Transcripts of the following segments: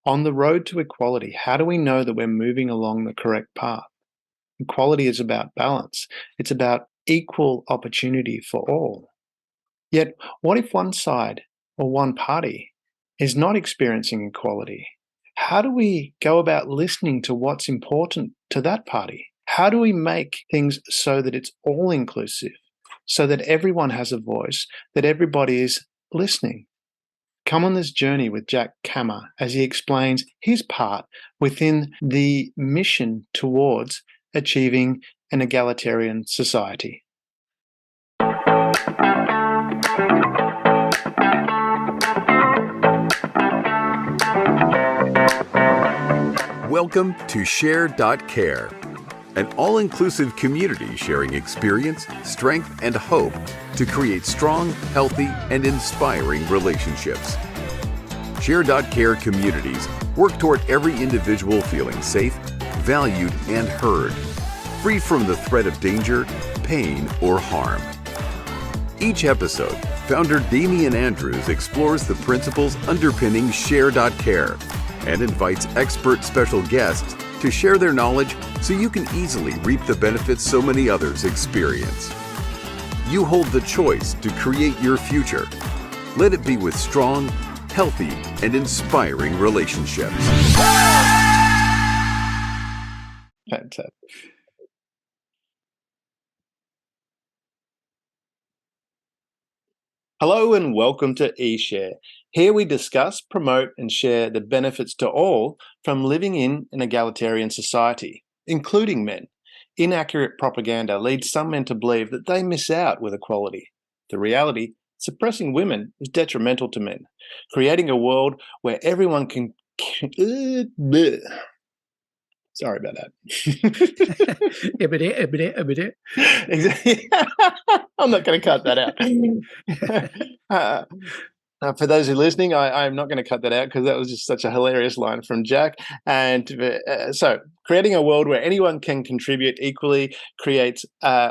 On the road to equality, how do we know that we're moving along the correct path? Equality is about balance. It's about equal opportunity for all. Yet, what if one side or one party is not experiencing equality? How do we go about listening to what's important to that party? How do we make things so that it's all inclusive, so that everyone has a voice, that everybody is listening? Come on this journey with Jack Kammer as he explains his part within the mission towards achieving an egalitarian society. Welcome to eSHAIR.care, an all-inclusive community sharing experience, strength, and hope to create strong, healthy, and inspiring relationships. eSHAIR.care communities work toward every individual feeling safe, valued, and heard, free from the threat of danger, pain, or harm. Each episode, founder Damian Andrews explores the principles underpinning eSHAIR.care and invites expert special guests to share their knowledge so you can easily reap the benefits so many others experience. You hold the choice to create your future. Let it be with strong, healthy, and inspiring relationships. Fantastic. Hello and welcome to eSHAIR. Here we discuss, promote, and share the benefits to all from living in an egalitarian society, including men. Inaccurate propaganda leads some men to believe that they miss out with equality. The reality, suppressing women is detrimental to men, creating a world where everyone can... Sorry about that. Exactly. I'm not going to cut that out. For those who are listening, I'm not going to cut that out because that was just such a hilarious line from Jack. And so creating a world where anyone can contribute equally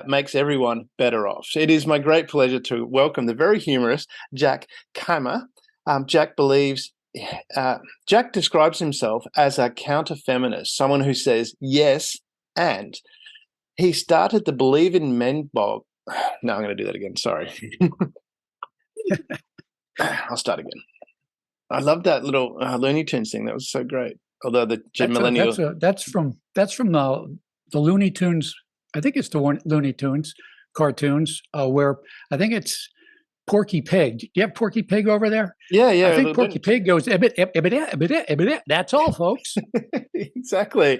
makes everyone better off. It is my great pleasure to welcome the very humorous Jack Kammer. Jack describes himself as a counter-feminist, someone who says yes, and he started the Believe in Men blog. No, I'm going to do that again. Sorry. I'll start again. I love that little Looney Tunes thing. That was so great. Although that's from the Looney Tunes. I think it's the Looney Tunes cartoons where I think it's Porky Pig. Do you have Porky Pig over there? Yeah. I think Porky Pig goes, that's all, folks. Exactly.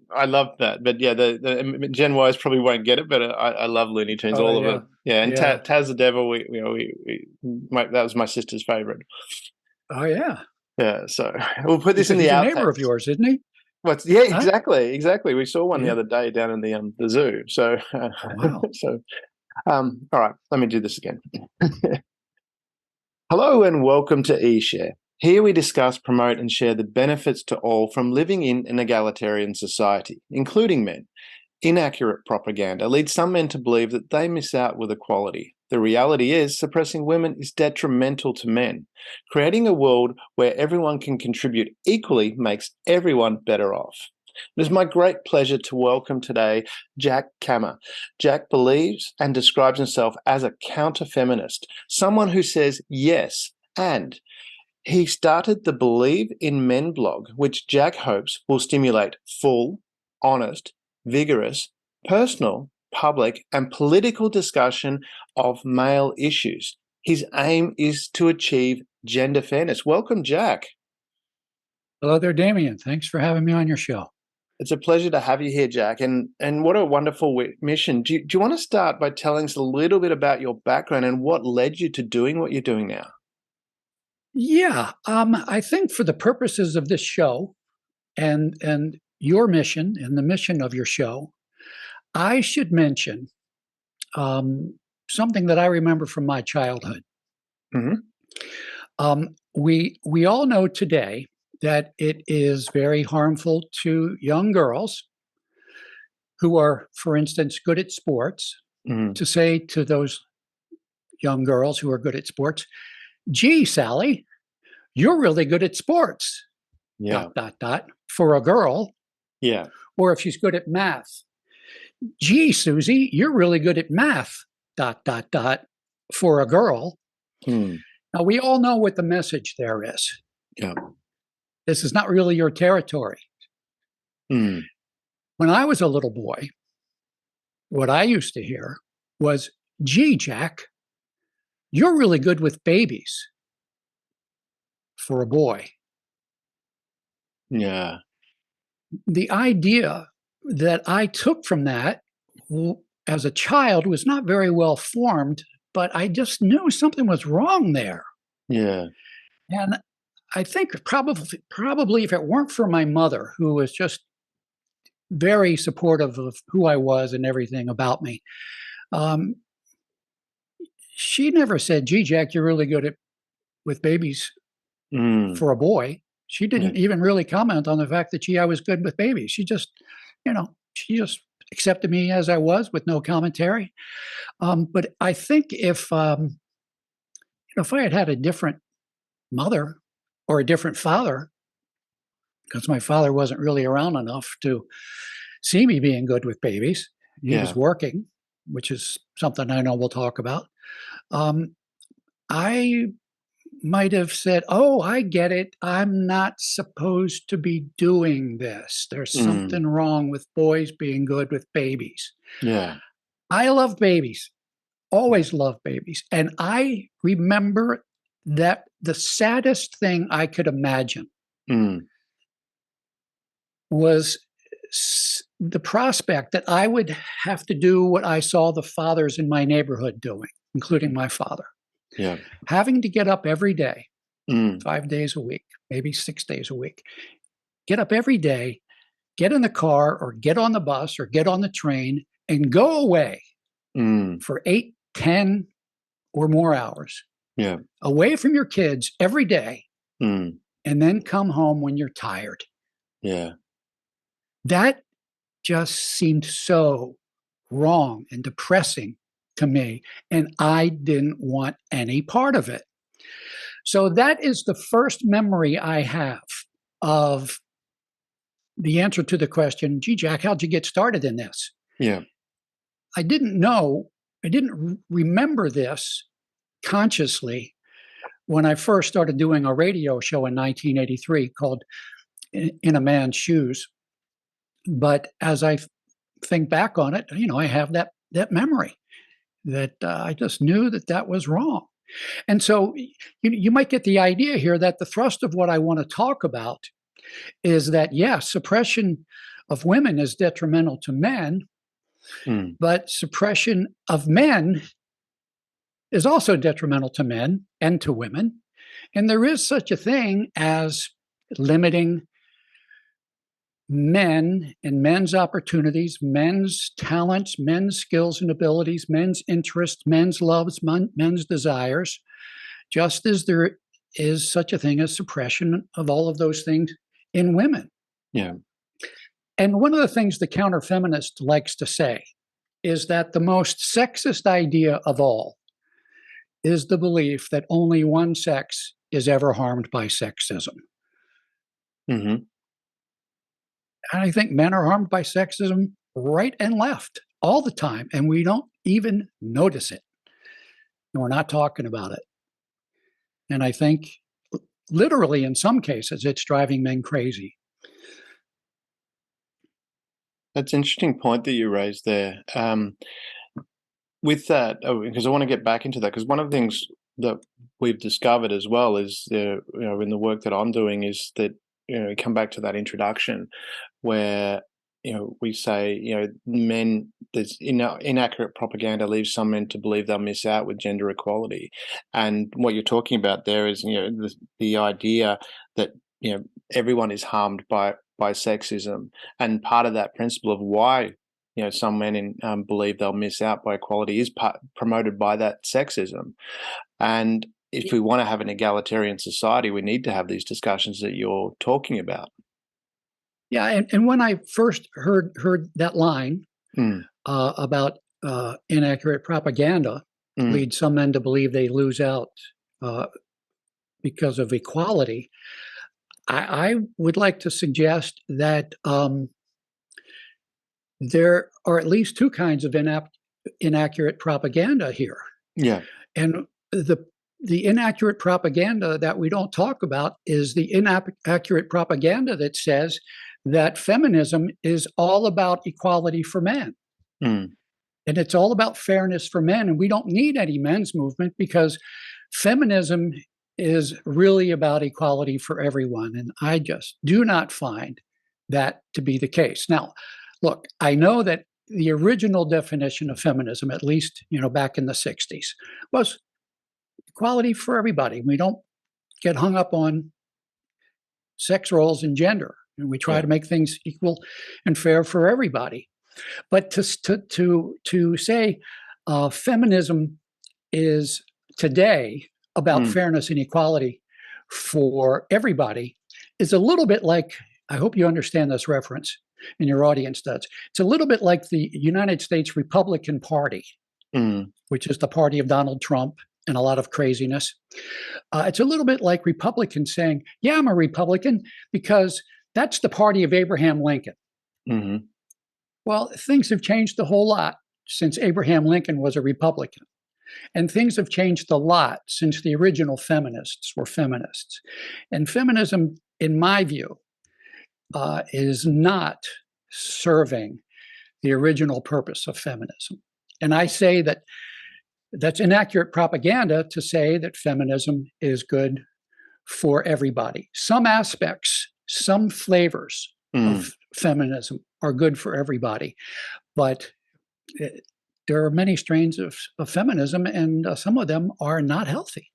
I love that. But yeah, the Gen Ys probably won't get it, but I love Looney Tunes, all of it. Yeah, and Taz the Devil, that was my sister's favorite. Oh, yeah. Yeah, so we'll put this in the outtakes. He's a neighbor of yours, isn't he? Yeah, exactly. We saw one the other day down in the zoo. So, wow. All right, let me do this again. Hello and welcome to eSHAIR. Here we discuss, promote, and share the benefits to all from living in an egalitarian society, including men. Inaccurate propaganda leads some men to believe that they miss out with equality. The reality is, suppressing women is detrimental to men. Creating a world where everyone can contribute equally makes everyone better off. It is my great pleasure to welcome today Jack Kammer. Jack believes and describes himself as a counter-feminist, someone who says yes, and he started the Believe in Men blog, which Jack hopes will stimulate full, honest, vigorous, personal, public, and political discussion of male issues. His aim is to achieve gender fairness. Welcome, Jack. Hello there, Damian. Thanks for having me on your show. It's a pleasure to have you here, Jack, and what a wonderful mission. Do you want to start by telling us a little bit about your background and what led you to doing what you're doing now? Yeah, I think for the purposes of this show and your mission and the mission of your show, I should mention something that I remember from my childhood. Mm-hmm. We all know today that it is very harmful to young girls who are, for instance, good at sports, to say to those young girls who are good at sports, gee, Sally, you're really good at sports, Yeah. for a girl. Yeah. Or if she's good at math, gee, Susie, you're really good at math, for a girl. Mm. Now, we all know what the message there is. Yeah. This is not really your territory. Mm. When I was a little boy, what I used to hear was, gee, Jack, you're really good with babies, for a boy. Yeah. The idea that I took from that as a child was not very well formed, but I just knew something was wrong there. Yeah. And I think probably if it weren't for my mother, who was just very supportive of who I was and everything about me, she never said, gee, Jack, you're really good with babies, Mm. for a boy. She didn't even really comment on the fact that, gee, I was good with babies. She just, she just accepted me as I was with no commentary. But I think if I had had a different mother or a different father, because my father wasn't really around enough to see me being good with babies. He was working, which is something I know we'll talk about. I might have said, oh, I get it. I'm not supposed to be doing this. There's something wrong with boys being good with babies. Yeah. I love babies, always loved babies. And I remember that the saddest thing I could imagine was the prospect that I would have to do what I saw the fathers in my neighborhood doing, including my father. Yeah. Having to get up every day, 5 days a week, maybe 6 days a week, get up every day, get in the car or get on the bus or get on the train and go away for 8, 10 or more hours. Yeah. Away from your kids every day, and then come home when you're tired. Yeah. That just seemed so wrong and depressing to me, and I didn't want any part of it. So that is the first memory I have of the answer to the question, gee, Jack, how'd you get started in this? Yeah. I didn't remember this consciously when I first started doing a radio show in 1983 called In a Man's Shoes. But as I think back on it, I have that memory that I just knew that was wrong. And so you might get the idea here that the thrust of what I want to talk about is that, yes, suppression of women is detrimental to men, but suppression of men is also detrimental to men and to women. And there is such a thing as limiting men and men's opportunities, men's talents, men's skills and abilities, men's interests, men's loves, men's desires, just as there is such a thing as suppression of all of those things in women. Yeah. And one of the things the counter-feminist likes to say is that the most sexist idea of all is the belief that only one sex is ever harmed by sexism. Mm-hmm. And I think men are harmed by sexism right and left all the time, and we don't even notice it. And we're not talking about it. And I think literally in some cases, it's driving men crazy. That's an interesting point that you raised there. With that, because I want to get back into that, because one of the things that we've discovered as well is, in the work that I'm doing is that, come back to that introduction where, we say, men, there's inaccurate propaganda leaves some men to believe they'll miss out with gender equality. And what you're talking about there is, the idea that, everyone is harmed by sexism. And part of that principle of why, some men believe they'll miss out by equality is promoted by that sexism. And if we want to have an egalitarian society, we need to have these discussions that you're talking about. Yeah, and when I first heard that line about inaccurate propaganda leads some men to believe they lose out because of equality, I would like to suggest that there are at least two kinds of inaccurate propaganda here. Yeah. And the inaccurate propaganda that we don't talk about is the inaccurate propaganda that says that feminism is all about equality for men. Mm. And it's all about fairness for men. And we don't need any men's movement because feminism is really about equality for everyone. And I just do not find that to be the case. Now, look, I know that the original definition of feminism, at least, back in the 60s, was equality for everybody. We don't get hung up on sex roles and gender, and we try to make things equal and fair for everybody. But to say feminism is today about fairness and equality for everybody is a little bit like, I hope you understand this reference and your audience does. It's a little bit like the United States Republican Party, which is the party of Donald Trump and a lot of craziness. It's a little bit like Republicans saying, yeah, I'm a Republican because that's the party of Abraham Lincoln. Mm-hmm. Well, things have changed a whole lot since Abraham Lincoln was a Republican. And things have changed a lot since the original feminists were feminists. And feminism, in my view, is not serving the original purpose of feminism. And I say that that's inaccurate propaganda to say that feminism is good for everybody. Some aspects, some flavors of feminism are good for everybody, but there are many strains of feminism, and some of them are not healthy.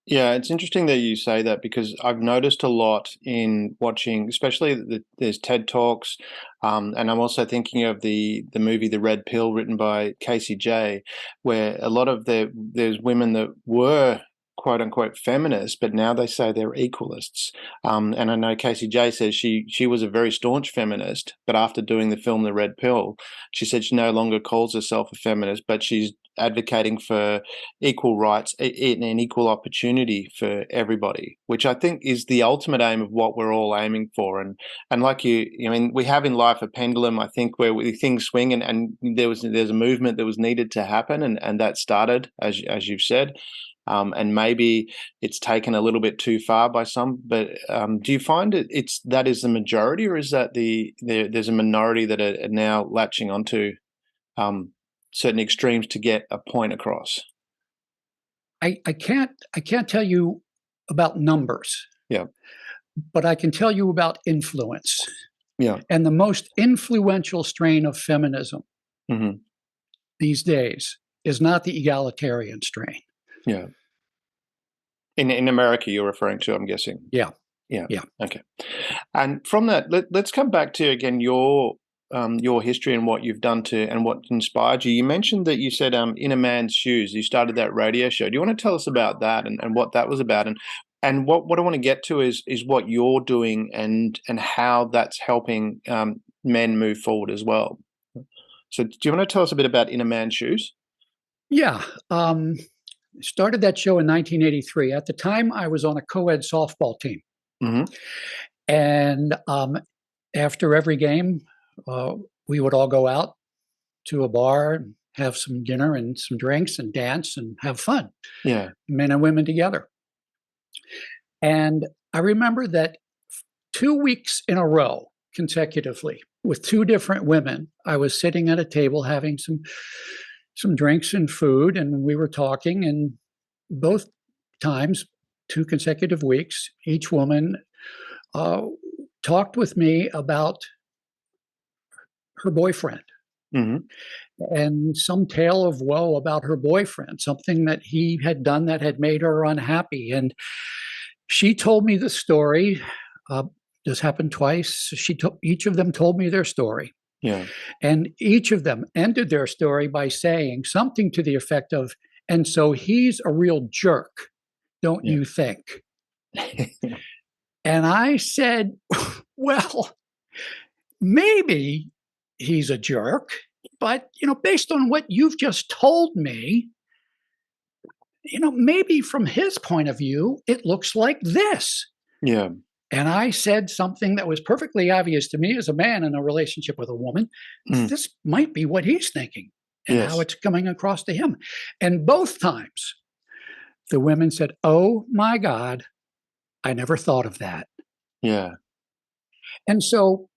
Yeah, it's interesting that you say that because I've noticed a lot in watching, especially there's TED Talks, and I'm also thinking of the movie The Red Pill, written by Casey J, where a lot of there's women that were quote unquote feminists, but now they say they're equalists. And I know Casey J says she was a very staunch feminist, but after doing the film The Red Pill, she said she no longer calls herself a feminist, but she's advocating for equal rights and equal opportunity for everybody, which I think is the ultimate aim of what we're all aiming for. And like we have in life a pendulum, I think, where things swing, and there's a movement that was needed to happen, and that started, as you've said. And maybe it's taken a little bit too far by some, but do you find that is the majority, or is that there's a minority that are now latching onto certain extremes to get a point across? I can't tell you about numbers. Yeah. But I can tell you about influence. Yeah. And the most influential strain of feminism these days is not the egalitarian strain. Yeah. In America, you're referring to, I'm guessing. Yeah. Yeah. Yeah. Okay. And from that, let's come back to again your history and what you've done and what inspired you. You mentioned that you said In a Man's Shoes, you started that radio show. Do you want to tell us about that and what that was about? And what I want to get to is what you're doing and how that's helping men move forward as well. So do you want to tell us a bit about In a Man's Shoes? Yeah. Started that show in 1983. At the time, I was on a co-ed softball team. Mm-hmm. And after every game, we would all go out to a bar and have some dinner and some drinks and dance and have fun. Yeah. Men and women together. And I remember that 2 weeks in a row consecutively with two different women, I was sitting at a table having some drinks and food, and we were talking, and both times, 2 consecutive weeks, each woman talked with me about her boyfriend. Mm-hmm. And some tale of woe about her boyfriend, something that he had done that had made her unhappy. And she told me the story. This happened twice. Each of them told me their story. Yeah. And each of them ended their story by saying something to the effect of, and so he's a real jerk, don't you think? And I said, well, maybe he's a jerk, but based on what you've just told me, maybe from his point of view, it looks like this. Yeah. And I said something that was perfectly obvious to me as a man in a relationship with a woman. This might be what he's thinking and how it's coming across to him. And both times, the women said, "Oh my God, I never thought of that." Yeah. And so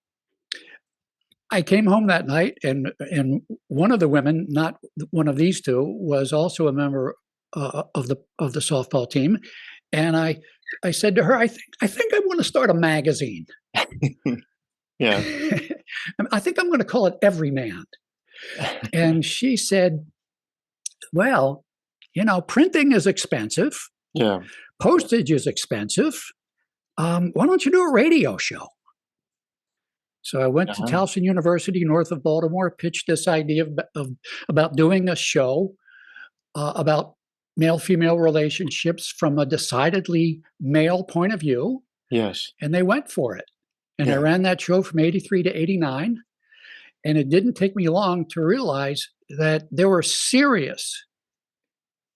I came home that night, and one of the women, not one of these two, was also a member of the softball team. And I said to her, I think I want to start a magazine. Yeah. I think I'm going to call it Everyman. And she said, "Well, printing is expensive. Yeah. Postage is expensive. Why don't you do a radio show?" So I went to Towson University, north of Baltimore, pitched this idea about doing a show about male-female relationships from a decidedly male point of view. Yes. And they went for it. And I ran that show from 83 to 89. And it didn't take me long to realize that there were serious,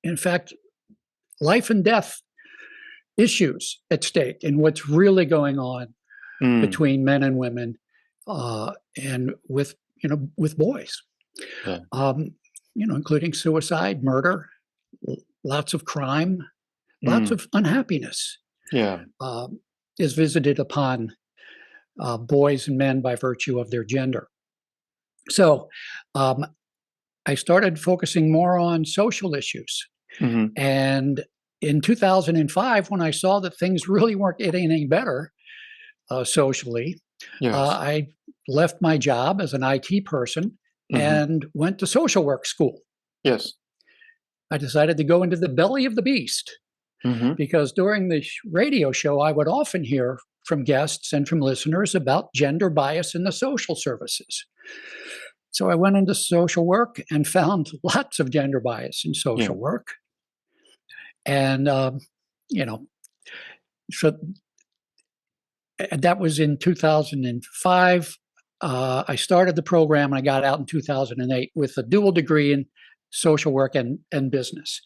in fact, life and death issues at stake in what's really going on between men and women, and with boys, including suicide, murder, lots of crime, lots of unhappiness. Is visited upon boys and men by virtue of their gender. So I started focusing more on social issues. And in 2005, when I saw that things really weren't getting any better socially, I left my job as an IT person and went to social work school. Yes. I decided to go into the belly of the beast because during the radio show, I would often hear from guests and from listeners about gender bias in the social services. So I went into social work and found lots of gender bias in social work. And, so that was in 2005. I started the program and I got out in 2008 with a dual degree in social work and business.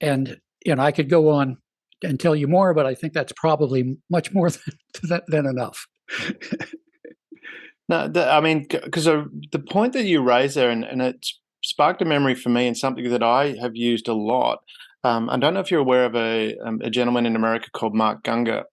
And, I could go on and tell you more, but I think that's probably much more than enough. No, because the point that you raised there, and it sparked a memory for me and something that I have used a lot. I don't know if you're aware of a gentleman in America called Mark Gungor.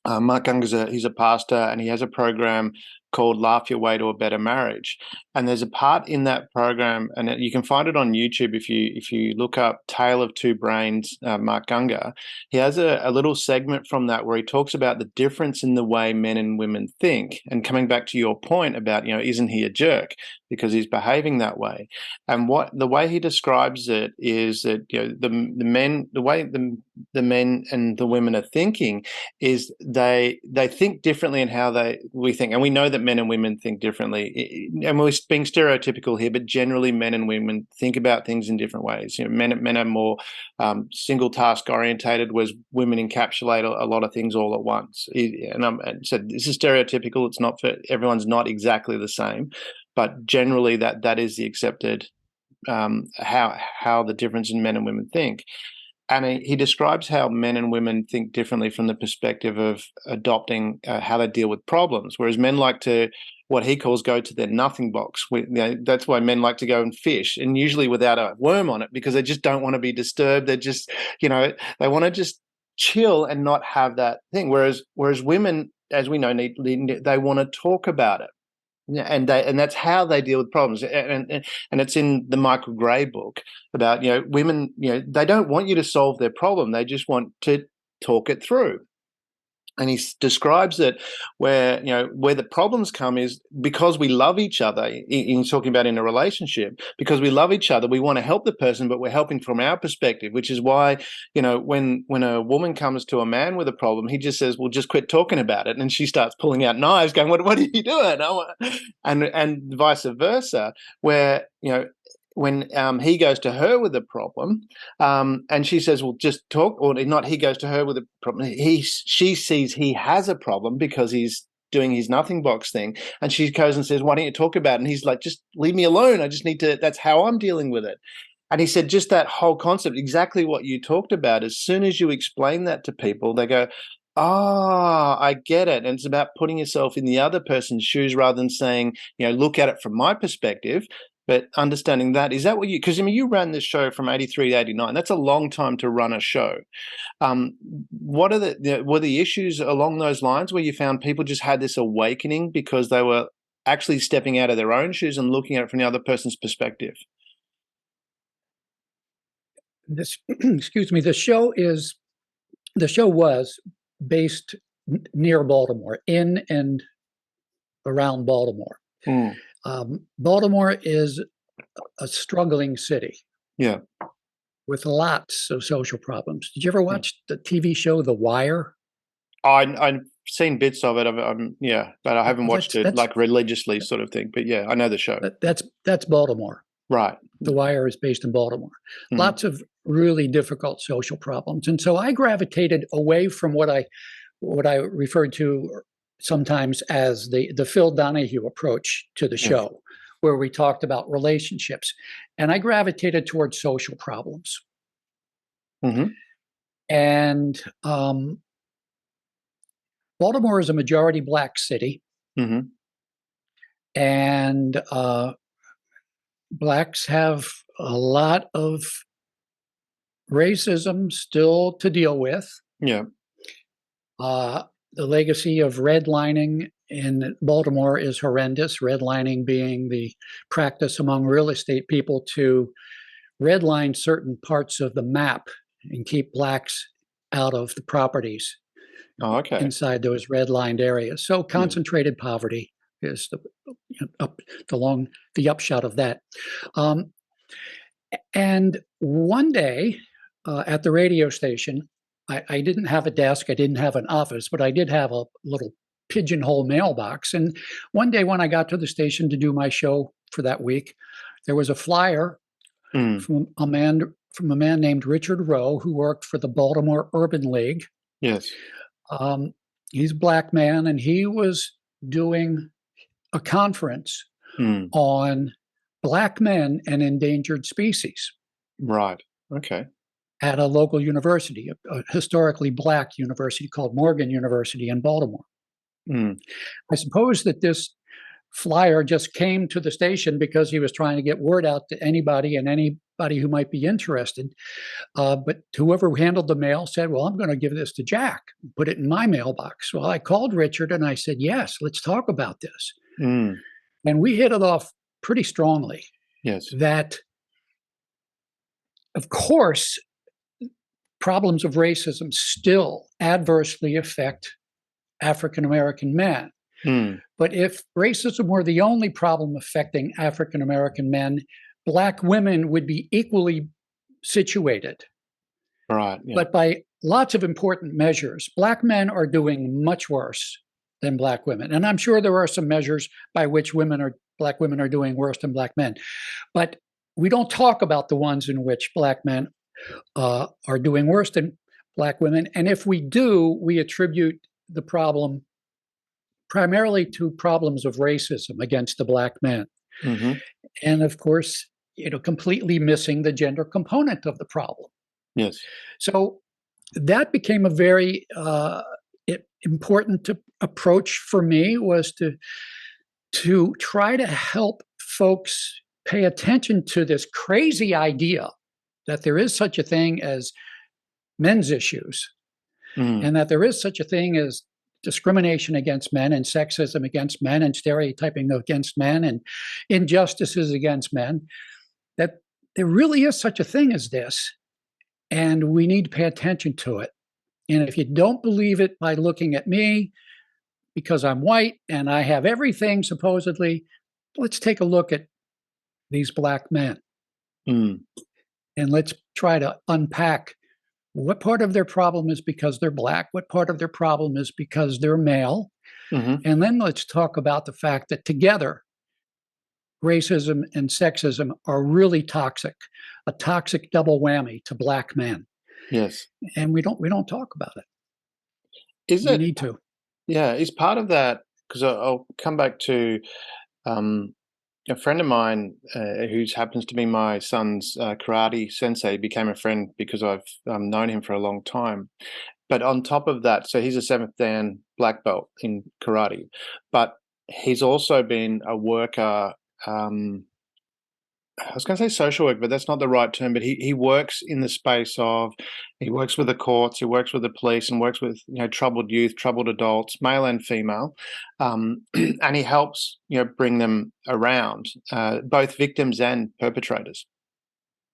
Mark Gungor, he's a pastor, and he has a program called Laugh Your Way to a Better Marriage. And there's a part in that program, and you can find it on YouTube if you look up Tale of Two Brains, Mark Gungor. He has a little segment from that where he talks about the difference in the way men and women think. And coming back to your point about, isn't he a jerk because he's behaving that way? And the way he describes it is that the way the men and the women are thinking is they think differently in how we think. And we know that men and women think differently. And we're being stereotypical here, but generally men and women think about things in different ways. Men are more single task orientated, whereas women encapsulate a lot of things all at once. So this is stereotypical. It's not for everyone's not exactly the same, but generally that is the accepted how the difference in men and women think. And he describes how men and women think differently from the perspective of adopting how they deal with problems, whereas men like to, what he calls, go to their nothing box. That's why men like to go and fish, and usually without a worm on it, because they just don't want to be disturbed. They're just, they want to just chill and not have that thing. Whereas women, as we know, they want to talk about it. And that's how they deal with problems, and it's in the Michael Gray book about women. They don't want you to solve their problem; they just want to talk it through. And he describes it where the problems come is because we love each other. He's talking about in a relationship, because we love each other, we want to help the person, but we're helping from our perspective, which is why when a woman comes to a man with a problem, he just says, "Well, just quit talking about it," and she starts pulling out knives, going, "What are you doing?" And vice versa, where when he goes to her with a problem, and she says, "Well, just talk," or not, he goes to her with a problem. She sees he has a problem because he's doing his nothing box thing, and she goes and says, "Why don't you talk about it?" And he's like, "Just leave me alone. I just need to. That's how I'm dealing with it." And he said just that whole concept, exactly what you talked about, as soon as you explain that to people, they go, "Ah, I get it." And it's about putting yourself in the other person's shoes rather than saying, look at it from my perspective, but understanding that. Is that what you, because you ran this show from 83 to 89. That's a long time to run a show. What are were the issues along those lines where you found people just had this awakening because they were actually stepping out of their own shoes and looking at it from the other person's perspective? This, excuse me, the show was based near Baltimore, in and around Baltimore. Mm. Baltimore is a struggling city. Yeah. With lots of social problems. Did you ever watch the TV show The Wire? I've seen bits of it. But I haven't watched it like religiously, sort of thing. But yeah, I know the show. That's Baltimore. Right. The Wire is based in Baltimore. Mm. Lots of really difficult social problems, and so I gravitated away from what I referred to sometimes as the Phil Donahue approach to the show, where we talked about relationships, and I gravitated towards social problems. Mm-hmm. And Baltimore is a majority Black city, mm-hmm. and Blacks have a lot of racism still to deal with. Yeah. The legacy of redlining in Baltimore is horrendous. Redlining being the practice among real estate people to redline certain parts of the map and keep Blacks out of the properties inside those redlined areas. So concentrated poverty is the upshot of that. And one day at the radio station, I didn't have a desk, I didn't have an office, but I did have a little pigeonhole mailbox. And one day when I got to the station to do my show for that week, there was a flyer from a man named Richard Rowe, who worked for the Baltimore Urban League. Yes. He's a Black man, and he was doing a conference on Black men and endangered species. Right. Okay. At a local university, a historically Black university called Morgan University in Baltimore. I suppose that this flyer just came to the station because he was trying to get word out to anybody who might be interested. But whoever handled the mail said, well, I'm going to give this to Jack, put it in my mailbox. Well, I called Richard and I said, yes, let's talk about this. And we hit it off pretty strongly. Yes. That, of course, problems of racism still adversely affect African American men. But if racism were the only problem affecting African American men, Black women would be equally situated. Right. Yeah. But by lots of important measures, Black men are doing much worse than Black women. And I'm sure there are some measures by which Black women are doing worse than Black men. But we don't talk about the ones in which Black men are doing worse than Black women. And if we do, we attribute the problem primarily to problems of racism against the Black men. And of course, completely missing the gender component of the problem. Yes. So that became a very important approach for me, was to try to help folks pay attention to this crazy idea that there is such a thing as men's issues, and that there is such a thing as discrimination against men and sexism against men and stereotyping against men and injustices against men, that there really is such a thing as this, and we need to pay attention to it. And if you don't believe it by looking at me, because I'm white and I have everything supposedly, let's take a look at these Black men. And let's try to unpack what part of their problem is because they're Black, what part of their problem is because they're male. And then let's talk about the fact that together, racism and sexism are really toxic, a toxic double whammy to Black men. Yes. And we don't talk about it. We need to. Yeah. Is part of that, because I'll come back to A friend of mine who happens to be my son's karate sensei became a friend because I've known him for a long time. But on top of that, so he's a seventh Dan black belt in karate, but he's also been a worker. I was going to say social work, but that's not the right term. But he works in the space of, he works with the courts, he works with the police, and works with troubled youth, troubled adults, male and female, and he helps bring them around, both victims and perpetrators.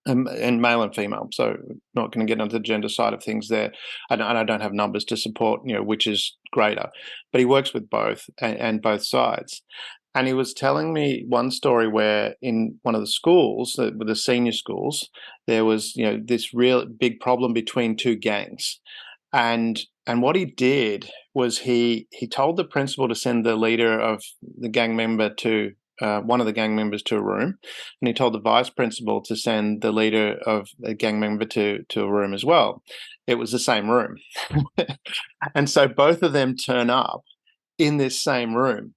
And male and female, so not going to get into the gender side of things there. And I don't have numbers to support, which is greater, but he works with both and both sides. And he was telling me one story where in one of the schools, with the senior schools, there was this real big problem between two gangs, and what he did was he told the principal to send the leader of the gang member to one of the gang members to a room, and he told the vice principal to send the leader of a gang member to a room as well. It was the same room. And so both of them turn up in this same room.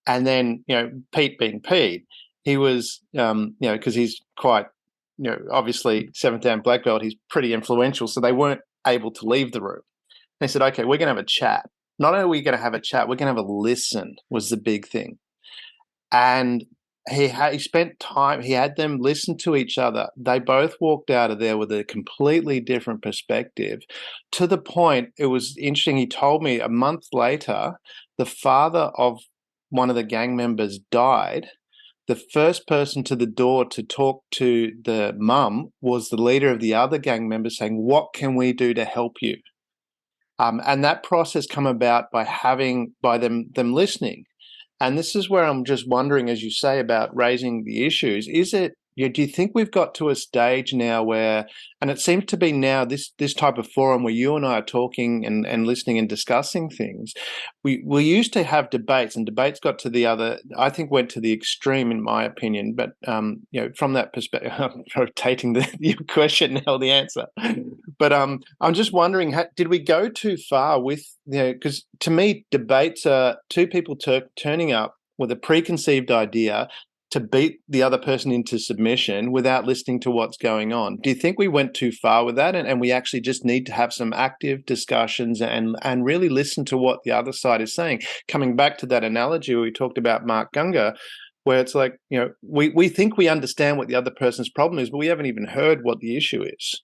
And then, Pete being Pete, he was, because he's quite, obviously seventh Dan black belt, he's pretty influential. So they weren't able to leave the room. They said, okay, we're going to have a chat. Not only are we going to have a chat, we're going to have a listen, was the big thing. And he spent time, he had them listen to each other. They both walked out of there with a completely different perspective, to the point, it was interesting, he told me a month later, the father of one of the gang members died. The first person to the door to talk to the mum was the leader of the other gang member, saying, what can we do to help you? And that process come about by them listening. And this is where I'm just wondering, as you say, about raising the issues, is it, do you think we've got to a stage now where, and it seems to be now this type of forum where you and I are talking and listening and discussing things, we used to have debates, and debates got to the other, I think went to the extreme in my opinion, but from that perspective, I'm rotating your question now, the answer. But I'm just wondering, did we go too far with, because to me, debates are two people turning up with a preconceived idea to beat the other person into submission without listening to what's going on. Do you think we went too far with that, and we actually just need to have some active discussions and really listen to what the other side is saying? Coming back to that analogy we talked about, Mark Gungor, where it's like, we think we understand what the other person's problem is, but we haven't even heard what the issue is.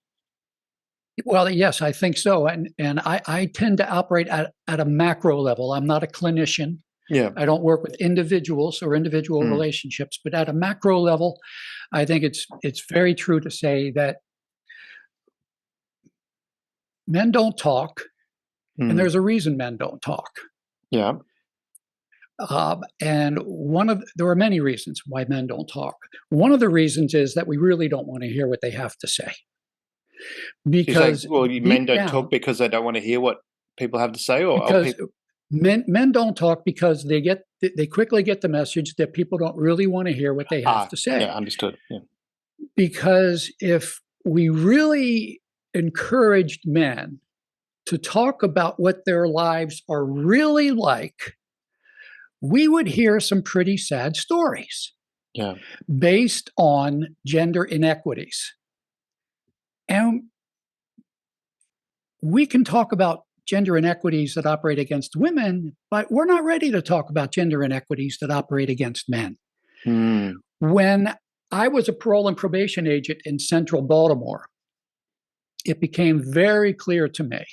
Well, yes, I think so. And I tend to operate at a macro level. I'm not a clinician. Yeah. I don't work with individuals or individual relationships, but at a macro level, I think it's very true to say that men don't talk, and there's a reason men don't talk. Yeah. And there are many reasons why men don't talk. One of the reasons is that we really don't want to hear what they have to say. Because men don't talk because they don't want to hear what people have to say, or because men don't talk because they quickly get the message that people don't really want to hear what they have to say. Yeah, understood. Yeah. Because if we really encouraged men to talk about what their lives are really like, we would hear some pretty sad stories. Yeah. Based on gender inequities. And we can talk about gender inequities that operate against women, but we're not ready to talk about gender inequities that operate against men. When I was a parole and probation agent in central Baltimore, it became very clear to me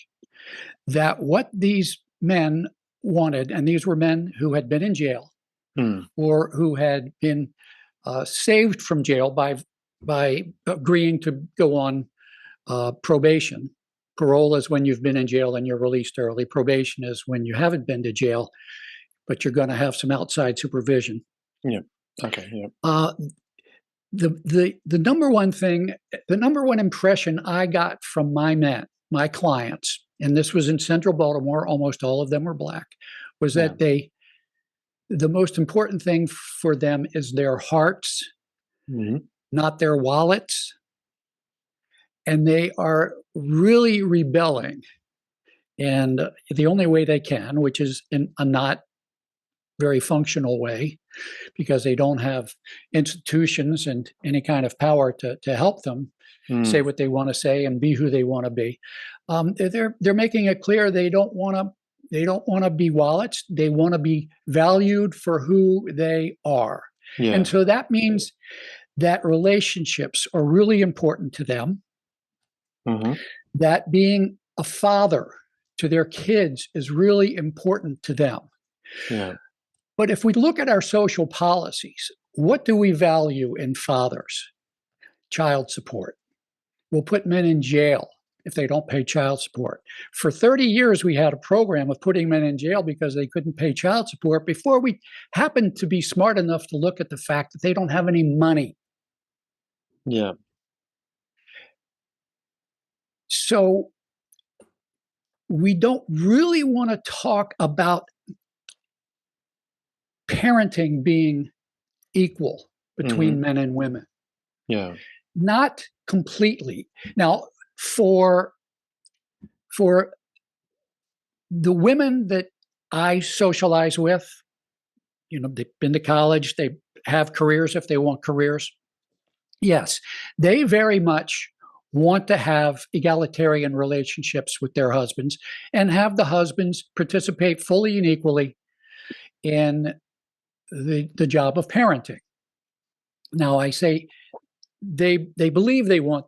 that what these men wanted, and these were men who had been in jail or who had been saved from jail by agreeing to go on probation. Parole is when you've been in jail and you're released early. Probation is when you haven't been to jail, but you're going to have some outside supervision. Yeah. Okay. Yeah. The number one thing, the number one impression I got from my clients, and this was in central Baltimore, almost all of them were Black, was that the most important thing for them is their hearts, not their wallets. And they are really rebelling. And the only way they can, which is, I'm not very functional way, because they don't have institutions and any kind of power to help them say what they want to say and be who they want to be. They're making it clear they don't want to be wallets. They want to be valued for who they are. Yeah. And so that means that relationships are really important to them. Mm-hmm. That being a father to their kids is really important to them. Yeah. But if we look at our social policies, what do we value in fathers? Child support. We'll put men in jail if they don't pay child support. For 30 years, we had a program of putting men in jail because they couldn't pay child support before we happened to be smart enough to look at the fact that they don't have any money. Yeah. So we don't really want to talk about parenting being equal between men and women. Yeah. Not completely. Now, for the women that I socialize with, they've been to college, they have careers if they want careers. Yes, they very much want to have egalitarian relationships with their husbands and have the husbands participate fully and equally in the job of parenting. Now, I say they believe they want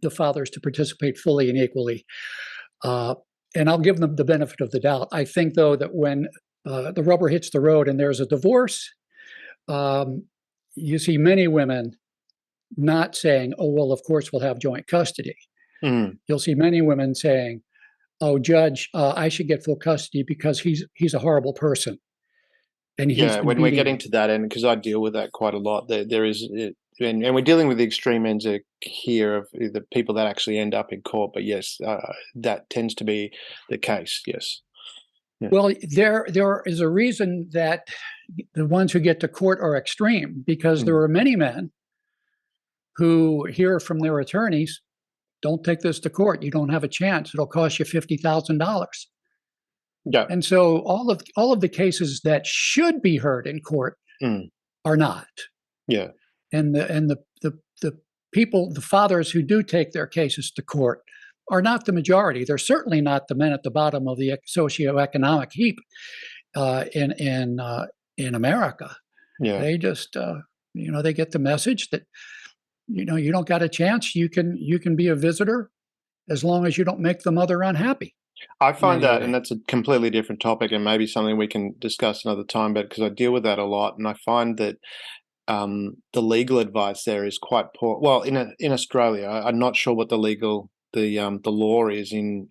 the fathers to participate fully and equally. And I'll give them the benefit of the doubt. I think, though, that when the rubber hits the road and there's a divorce, you see many women not saying, oh, well, of course, we'll have joint custody. You'll see many women saying, oh, judge, I should get full custody because he's a horrible person. And when we're getting to that end, because I deal with that quite a lot, there is, and we're dealing with the extreme ends here of the people that actually end up in court. But yes, that tends to be the case. Yes. Yeah. Well, there is a reason that the ones who get to court are extreme, because there are many men who hear from their attorneys, don't take this to court. You don't have a chance. It'll cost you $50,000. Yeah. And so all of the cases that should be heard in court are not. Yeah. And the people, the fathers who do take their cases to court are not the majority. They're certainly not the men at the bottom of the socioeconomic heap in America. Yeah. They just they get the message that you don't got a chance. You can be a visitor as long as you don't make the mother unhappy. I find that, and that's a completely different topic, and maybe something we can discuss another time. But because I deal with that a lot, and I find that the legal advice there is quite poor. Well, in Australia, I'm not sure what the law is in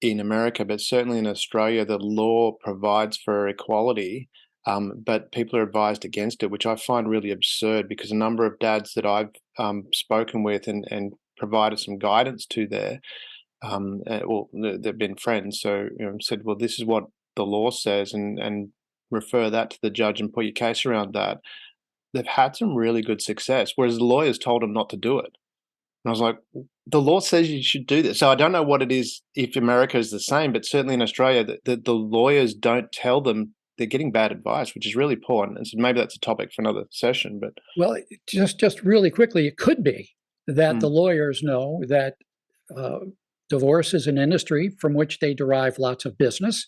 America, but certainly in Australia, the law provides for equality, but people are advised against it, which I find really absurd, because a number of dads that I've spoken with and provided some guidance to there, they've been friends, so said, well, this is what the law says, and refer that to the judge and put your case around that. They've had some really good success, whereas the lawyers told them not to do it. And I was like, the law says you should do this. So I don't know what it is, if America is the same, but certainly in Australia, the lawyers don't tell them. They're getting bad advice, which is really poor. And so maybe that's a topic for another session. But well, just really quickly, it could be that the lawyers know that divorce is an industry from which they derive lots of business.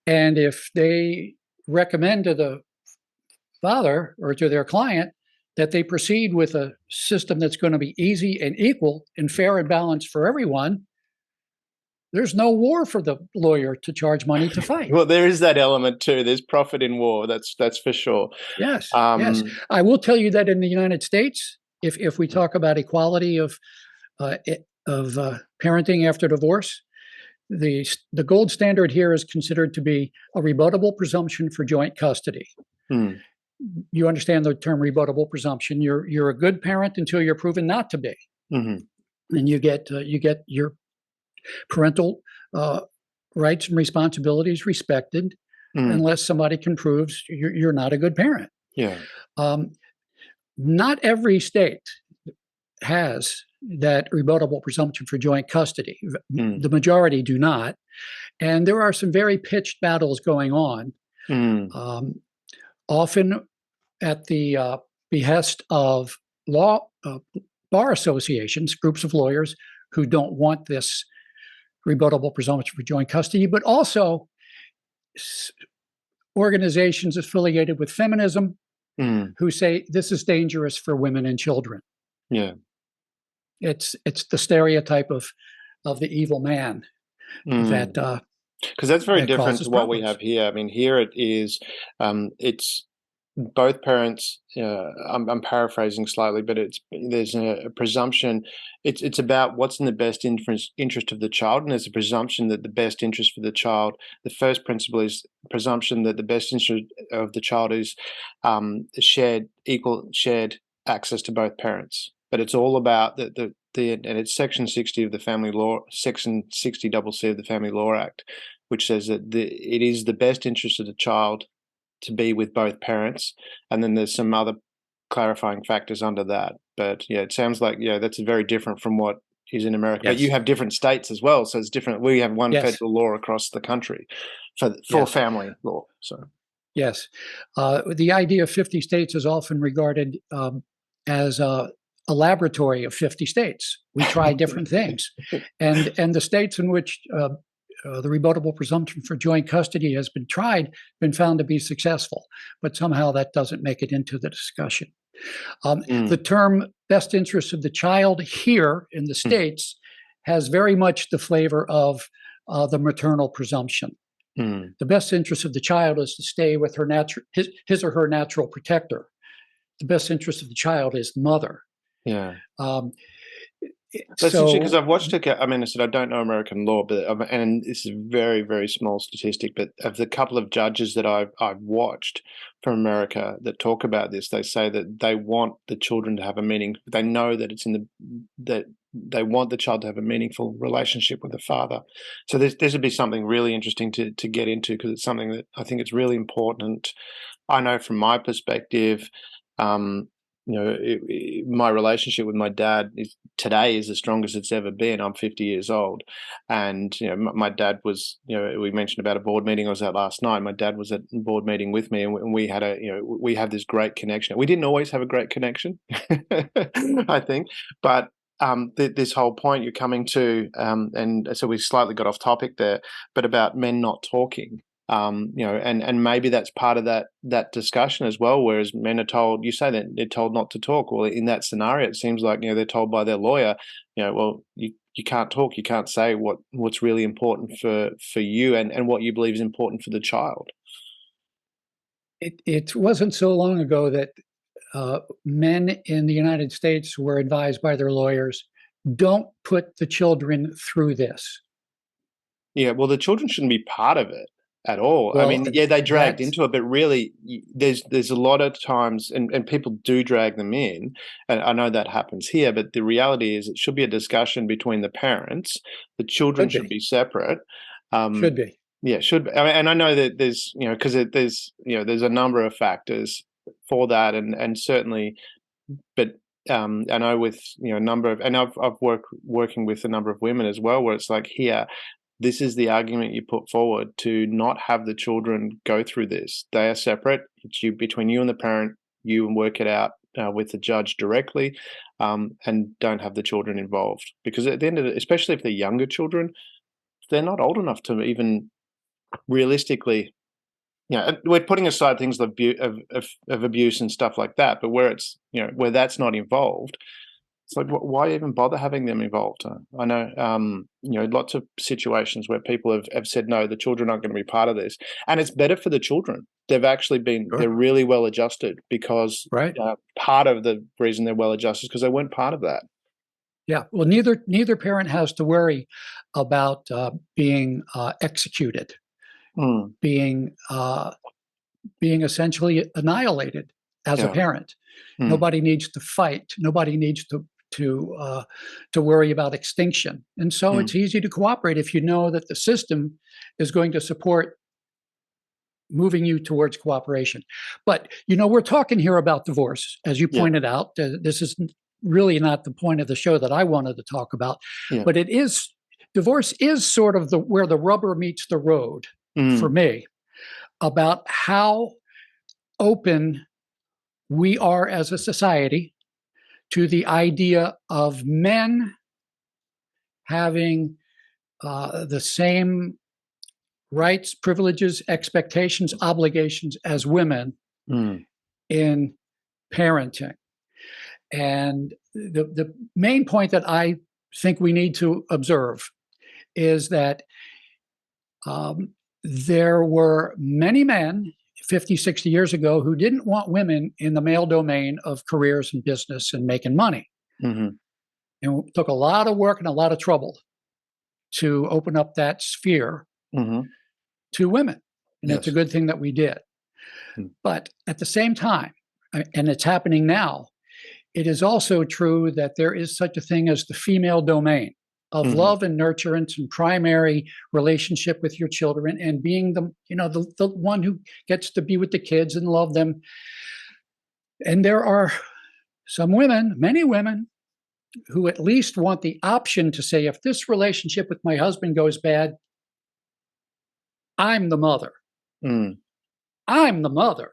And if they recommend to the father or to their client that they proceed with a system that's going to be easy and equal and fair and balanced for everyone, there's no war for the lawyer to charge money to fight. Well, there is that element too. There's profit in war. That's for sure. Yes. Yes. I will tell you that in the United States, if we talk about equality of parenting after divorce, the gold standard here is considered to be a rebuttable presumption for joint custody. You understand the term rebuttable presumption. You're a good parent until you're proven not to be, and you get your parental rights and responsibilities respected, unless somebody can prove you're not a good parent. Yeah. Not every state has that rebuttable presumption for joint custody. Mm. The majority do not. And there are some very pitched battles going on, often at the behest of bar associations, groups of lawyers who don't want this rebuttable presumption for joint custody, but also organizations affiliated with feminism who say this is dangerous for women and children. Yeah. It's the stereotype of the evil man that because that's very different to what problems. we have here. I mean, here it is, it's both parents. I'm paraphrasing slightly, but there's a presumption. It's about what's in the best interest of the child, and there's a presumption that the best interest for the child. The first principle is presumption that the best interest of the child is shared access to both parents. But it's all about and it's Section 60 of the Family Law, Section 60CC of the Family Law Act, which says that it is the best interest of the child to be with both parents, and then there's some other clarifying factors under that. But yeah, it sounds like that's very different from what is in America. Yes. But you have different states as well, so it's different. We have one federal law across the country for family law. So yes, the idea of 50 states is often regarded as a laboratory of 50 states. We try different things, and the states in which the rebuttable presumption for joint custody has been found to be successful, but somehow that doesn't make it into the discussion. The term best interest of the child here in the States has very much the flavor of the maternal presumption. The best interest of the child is to stay with his or her natural protector. The best interest of the child is the mother. Yeah. That's interesting because I've watched I mean, I said I don't know American law, but and this is a very, very small statistic. But of the couple of judges that I've watched from America that talk about this, they say that they want the children to have a meaning. They know that that they want the child to have a meaningful relationship with the father. So this would be something really interesting to get into, because it's something that I think it's really important. I know from my perspective. My relationship with my dad today is the strongest it's ever been. I'm 50 years old, and my dad was. We mentioned about a board meeting I was at last night. My dad was at a board meeting with me, and we had we have this great connection. We didn't always have a great connection, I think, but this whole point you're coming to, and so we slightly got off topic there, but about men not talking. And maybe that's part of that discussion as well. Whereas men are told, you say that they're told not to talk. Well, in that scenario, it seems like they're told by their lawyer, well, you can't talk, you can't say what's really important for you and what you believe is important for the child. It wasn't so long ago that men in the United States were advised by their lawyers, don't put the children through this. Yeah, well, the children shouldn't be part of it at all. Well, I mean, yeah, they dragged into it, but really there's a lot of times, and people do drag them in, and I know that happens here, but the reality is it should be a discussion between the parents. The children should be separate. Should be. Yeah, should be. I mean, and I know that there's, because there's a number of factors for that, and certainly, but I know with a number of, and I've working with a number of women as well, where it's like here. This is the argument you put forward to not have the children go through this. They are separate. It's between you and the parent. You work it out with the judge directly, and don't have the children involved. Because at the end of it, especially if they're younger children, they're not old enough to even realistically. We're putting aside things like of abuse and stuff like that, but where it's where that's not involved. It's like, why even bother having them involved? I know, lots of situations where people have said, no, the children aren't going to be part of this. And it's better for the children. They've actually they're really well adjusted because part of the reason they're well adjusted is because they weren't part of that. Yeah. Well, neither parent has to worry about being executed, being essentially annihilated as a parent. Nobody needs to fight. Nobody needs to worry about extinction. And so it's easy to cooperate if you know that the system is going to support moving you towards cooperation. But, we're talking here about divorce. As you pointed out, this is really not the point of the show that I wanted to talk about. Yeah. But divorce is sort of where the rubber meets the road for me, about how open we are as a society to the idea of men having the same rights, privileges, expectations, obligations as women in parenting. And the main point that I think we need to observe is that there were many men 50, 60 years ago who didn't want women in the male domain of careers and business and making money. And it took a lot of work and a lot of trouble to open up that sphere to women. And it's a good thing that we did. But at the same time, and it's happening now, it is also true that there is such a thing as the female domain of love and nurturance and primary relationship with your children, and being the one who gets to be with the kids and love them. And there are some women, many women, who at least want the option to say, if this relationship with my husband goes bad, I'm the mother. I'm the mother.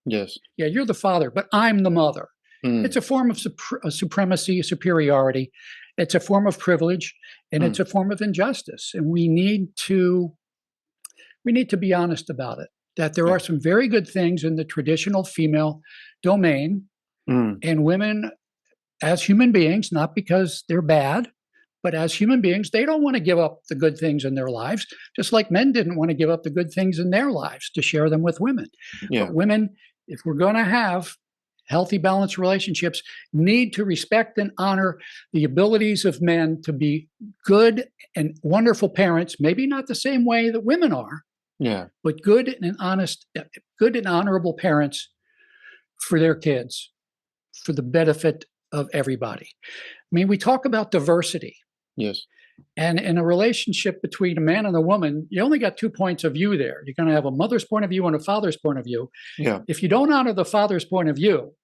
Yes. Yeah, you're the father, but I'm the mother. It's a form of supremacy, superiority. It's a form of privilege, and it's a form of injustice. And we need to be honest about it, that there are some very good things in the traditional female domain, and women as human beings, not because they're bad, but as human beings, they don't want to give up the good things in their lives, just like men didn't want to give up the good things in their lives to share them with women. But women, if we're going to have healthy, balanced relationships, need to respect and honor the abilities of men to be good and wonderful parents, maybe not the same way that women are, but good and honorable parents for their kids, for the benefit of everybody. I mean, we talk about diversity. Yes. And in a relationship between a man and a woman, you only got 2 points of view there. You're going to have a mother's point of view and a father's point of view. Yeah. If you don't honor the father's point of view,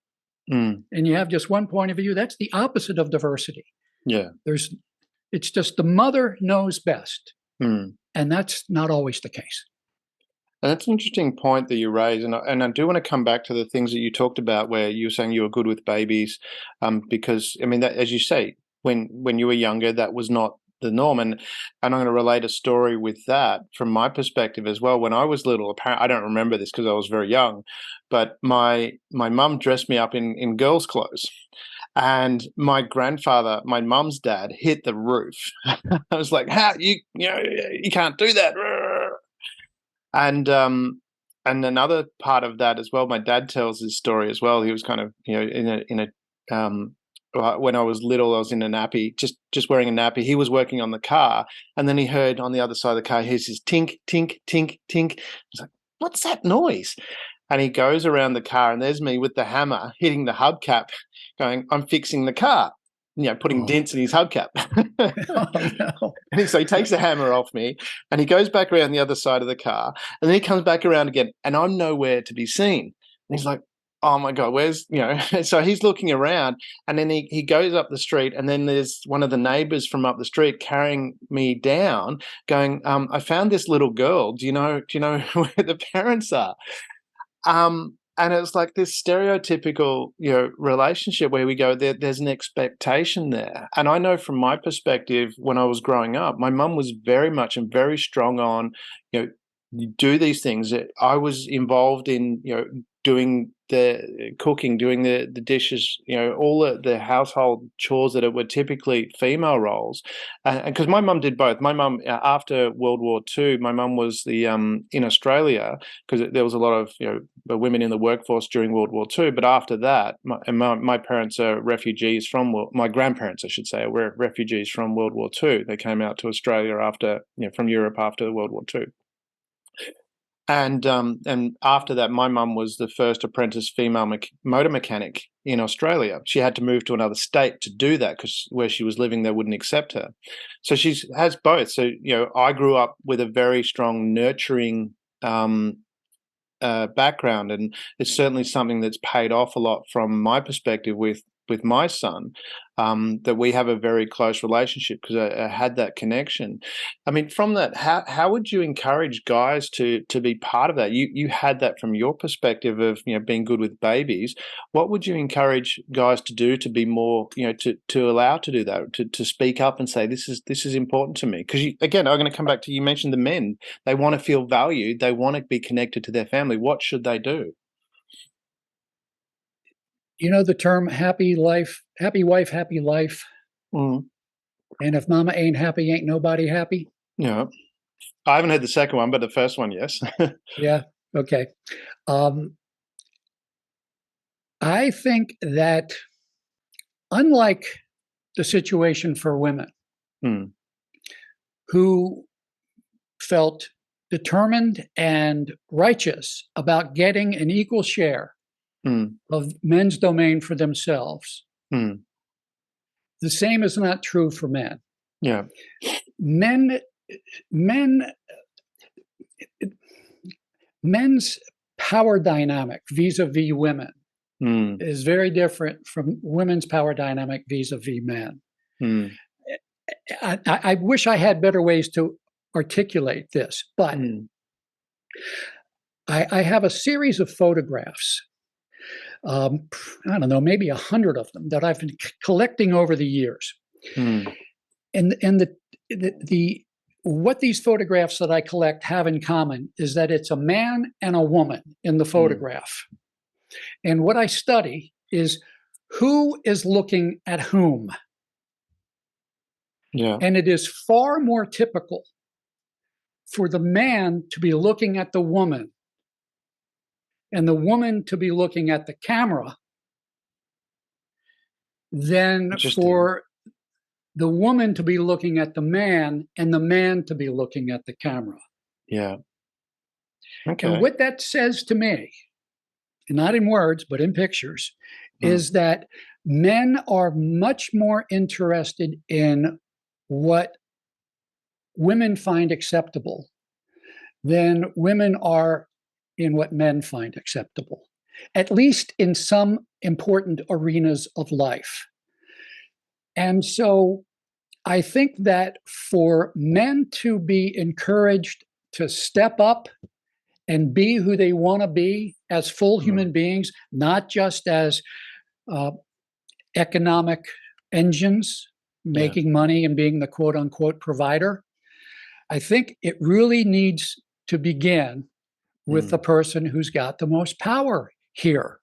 and you have just one point of view, that's the opposite of diversity. Yeah. It's just the mother knows best. And that's not always the case. And that's an interesting point that you raise. And I do want to come back to the things that you talked about where you were saying you were good with babies, because, I mean, that, as you say, when you were younger, that was not the norm. And I'm going to relate a story with that from my perspective as well. When I was little, apparently, I don't remember this because I was very young, but my mum dressed me up in girls' clothes. And my grandfather, my mum's dad, hit the roof. I was like, "How you can't do that." And another part of that as well, my dad tells his story as well. He was kind of, when I was little, I was in a nappy, just wearing a nappy. He was working on the car, and then he heard on the other side of the car, he hears this tink, tink, tink, tink. He's like, "What's that noise?" And he goes around the car, and there's me with the hammer hitting the hubcap, going, "I'm fixing the car," putting dents in his hubcap. No. And so he takes the hammer off me, and he goes back around the other side of the car, and then he comes back around again, and I'm nowhere to be seen. And he's like, "Oh my God, where's," so he's looking around, and then he goes up the street, and then there's one of the neighbors from up the street carrying me down, going, "I found this little girl. Do you know where the parents are?" And it's like this stereotypical, relationship where we go, there's an expectation there. And I know from my perspective, when I was growing up, my mum was very much and very strong on, you do these things. I was involved in, doing the cooking, doing the dishes, all the household chores that were typically female roles. And because my mum did both. My mum, after World War II, my mum was in Australia, because there was a lot of women in the workforce during World War II. But after that, my parents are refugees my grandparents, I should say, were refugees from World War II. They came out to Australia from Europe after World War II. And after that, my mum was the first apprentice female motor mechanic in Australia. She had to move to another state to do that because where she was living, they wouldn't accept her. So she has both. So, I grew up with a very strong nurturing background, and it's certainly something that's paid off a lot from my perspective with with my son, that we have a very close relationship because I had that connection. I mean, from that, how would you encourage guys to be part of that? You had that from your perspective of, you know, being good with babies. What would you encourage guys to do to be more, you know, to allow to do that, to speak up and say this is important to me? Because again, I'm going to come back to, you mentioned the men. They want to feel valued. They want to be connected to their family. What should they do? You know the term happy wife, happy life. Mm. And if mama ain't happy, ain't nobody happy. Yeah. I haven't heard the second one, but the first one, yes. Yeah. Okay. I think that unlike the situation for women who felt determined and righteous about getting an equal share of men's domain for themselves, the same is not true for men. Yeah. Men's power dynamic vis-a-vis women is very different from women's power dynamic vis-a-vis men. I wish I had better ways to articulate this, but I have a series of photographs, I don't know, maybe 100 of them that I've been collecting over the years. And what these photographs that I collect have in common is that it's a man and a woman in the photograph. And what I study is who is looking at whom. Yeah. And it is far more typical for the man to be looking at the woman and the woman to be looking at the camera than for the woman to be looking at the man and the man to be looking at the camera. Yeah. Okay. And what that says to me, not in words, but in pictures, is that men are much more interested in what women find acceptable than women are in what men find acceptable, at least in some important arenas of life. And so I think that for men to be encouraged to step up and be who they want to be as full human beings, not just as economic engines making money and being the quote unquote provider, I think it really needs to begin with the person who's got the most power here.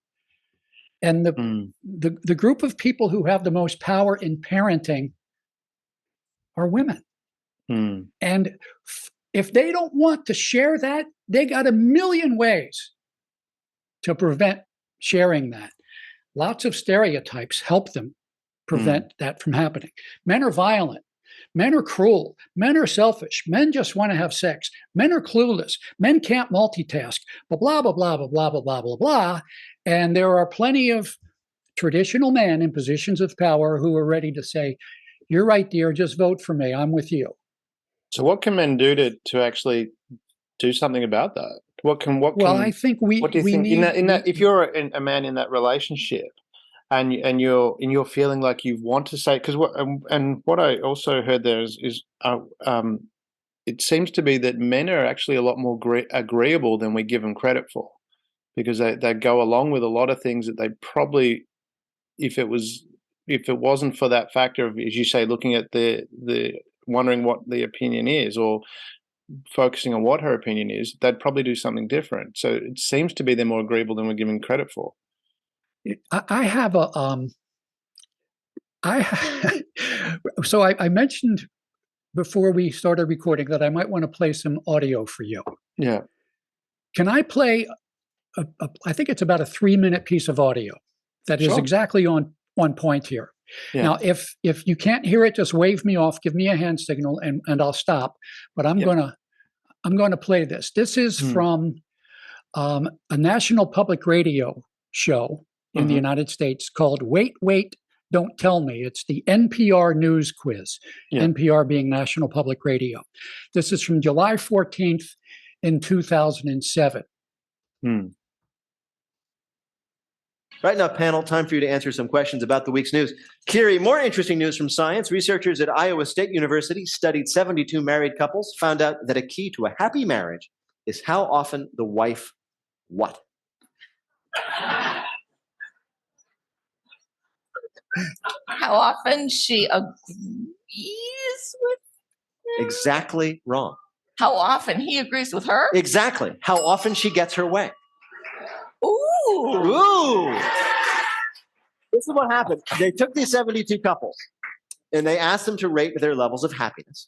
And the group of people who have the most power in parenting are women. And if they don't want to share that, they got a million ways to prevent sharing that. Lots of stereotypes help them prevent that from happening. Men are violent. Men are cruel. Men are selfish. Men just want to have sex. Men are clueless. Men can't multitask. Blah, blah, blah, blah, blah, blah, blah, blah, blah, blah. And there are plenty of traditional men in positions of power who are ready to say, "You're right, dear, just vote for me. I'm with you." So what can men do to actually do something about that? I think what do you think need, in that if you're a man in that relationship and you're feeling like you want to say, because what I also heard there is it seems to be that men are actually a lot more agreeable than we give them credit for, because they go along with a lot of things that they probably, if it wasn't for that factor of, as you say, looking at the wondering what the opinion is or focusing on what her opinion is, they'd probably do something different. So it seems to be they're more agreeable than we're giving credit for. I have a so I mentioned before we started recording that I might want to play some audio for you. Yeah. Can I play I think it's about a 3-minute piece of audio that is exactly on point here. Yeah. Now, if you can't hear it, just wave me off, give me a hand signal, and I'll stop. But I'm gonna play this. This is from a national public radio show in the United States called "Wait, Wait, Don't Tell Me." It's the NPR News Quiz. NPR being National Public Radio. This is from July 14th in 2007. Right now, panel, time for you to answer some questions about the week's news. Kiri, more interesting news from science. Researchers at Iowa State University studied 72 married couples, found out that a key to a happy marriage is how often the wife what? How often she agrees with him? Exactly wrong. How often he agrees with her? Exactly. How often she gets her way. Ooh. Ooh. This is what happened. They took these 72 couples and they asked them to rate their levels of happiness.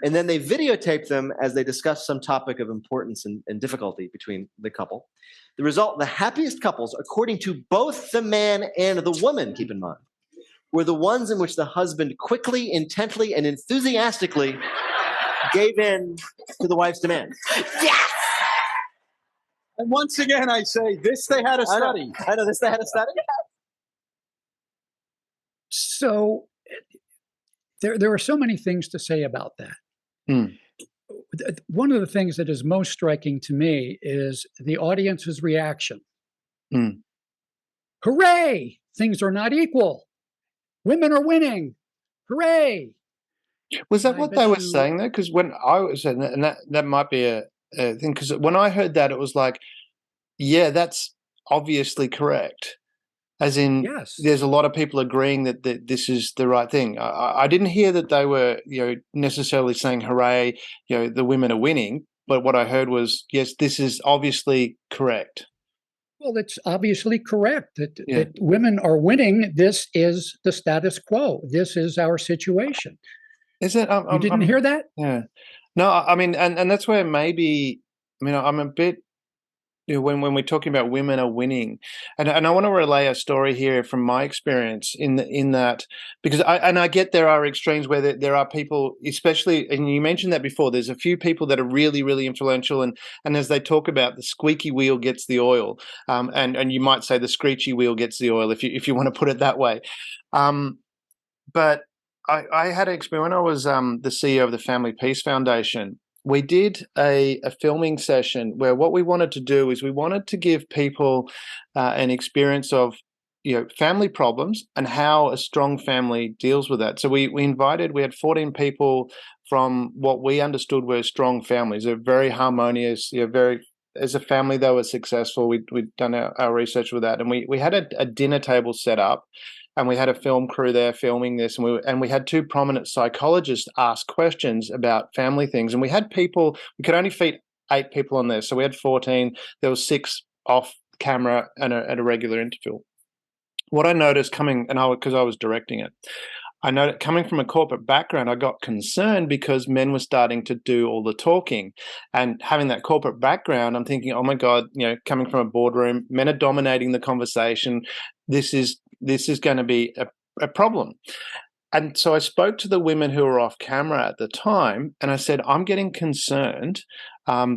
And then they videotaped them as they discussed some topic of importance and difficulty between the couple. The result, the happiest couples, according to both the man and the woman, keep in mind, were the ones in which the husband quickly, intently, and enthusiastically gave in to the wife's demands. Yes! And once again, I say, this they had a study. I know this they had a study. So there are so many things to say about that. One of the things that is most striking to me is the audience's reaction. Hooray! Things are not equal. Women are winning. Hooray! Was that what they were saying though? Because when I was saying that, and that might be a thing, because when I heard that, it was like, yeah, that's obviously correct. As in, yes, there's a lot of people agreeing that this is the right thing. I didn't hear that they were, necessarily saying, "Hooray!" The women are winning. But what I heard was, yes, this is obviously correct. Well, it's obviously correct that women are winning. This is the status quo. This is our situation. Is it? You didn't hear that? Yeah. No, I mean, and that's where maybe, I'm a bit. When we're talking about women are winning, and I want to relay a story here from my experience in that, because I get there are extremes where there are people, especially, and you mentioned that before, there's a few people that are really, really influential, and as they talk about, the squeaky wheel gets the oil, and you might say the screechy wheel gets the oil if you want to put it that way, but I had an experience when I was the CEO of the Family Peace Foundation. We did a filming session where what we wanted to do is we wanted to give people an experience of family problems and how a strong family deals with that. So we had 14 people from what we understood were strong families. They're very harmonious, as a family they were successful. We'd done our research with that, and we had a dinner table set up. And we had a film crew there filming this, and we had two prominent psychologists ask questions about family things. And we had people, we could only fit 8 people on there, so we had 14. There was 6 off camera and at a regular interval. What I noticed because I was directing it, I noticed coming from a corporate background, I got concerned because men were starting to do all the talking, and having that corporate background, I'm thinking, oh my God, coming from a boardroom, men are dominating the conversation. This is going to be a problem. And so I spoke to the women who were off camera at the time, and I said, I'm getting concerned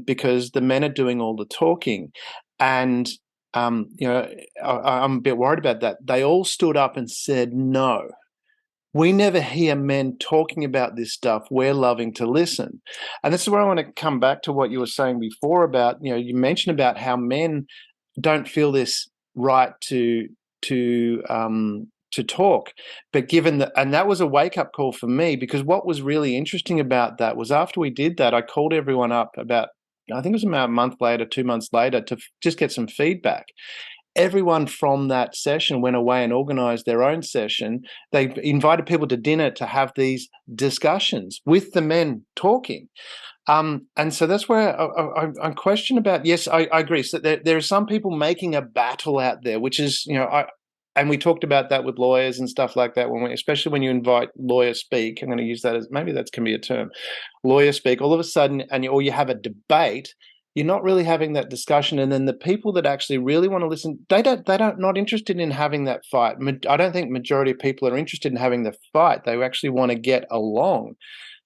because the men are doing all the talking. And, I'm a bit worried about that. They all stood up and said, no, we never hear men talking about this stuff. We're loving to listen. And this is where I want to come back to what you were saying before about, you mentioned about how men don't feel this right to talk, but and that was a wake-up call for me, because what was really interesting about that was after we did that, I called everyone up about, I think it was about a month later, 2 months later, to just get some feedback. Everyone from that session went away and organized their own session. They invited people to dinner to have these discussions with the men talking. And so that's where I question about, yes, I agree. So there are some people making a battle out there, which is, and we talked about that with lawyers and stuff like that, especially when you invite lawyer speak. I'm going to use that as, maybe that can be a term, lawyer speak. All of a sudden, or you have a debate, you're not really having that discussion. And then the people that actually really want to listen, they're not interested in having that fight. I don't think majority of people are interested in having the fight. They actually want to get along.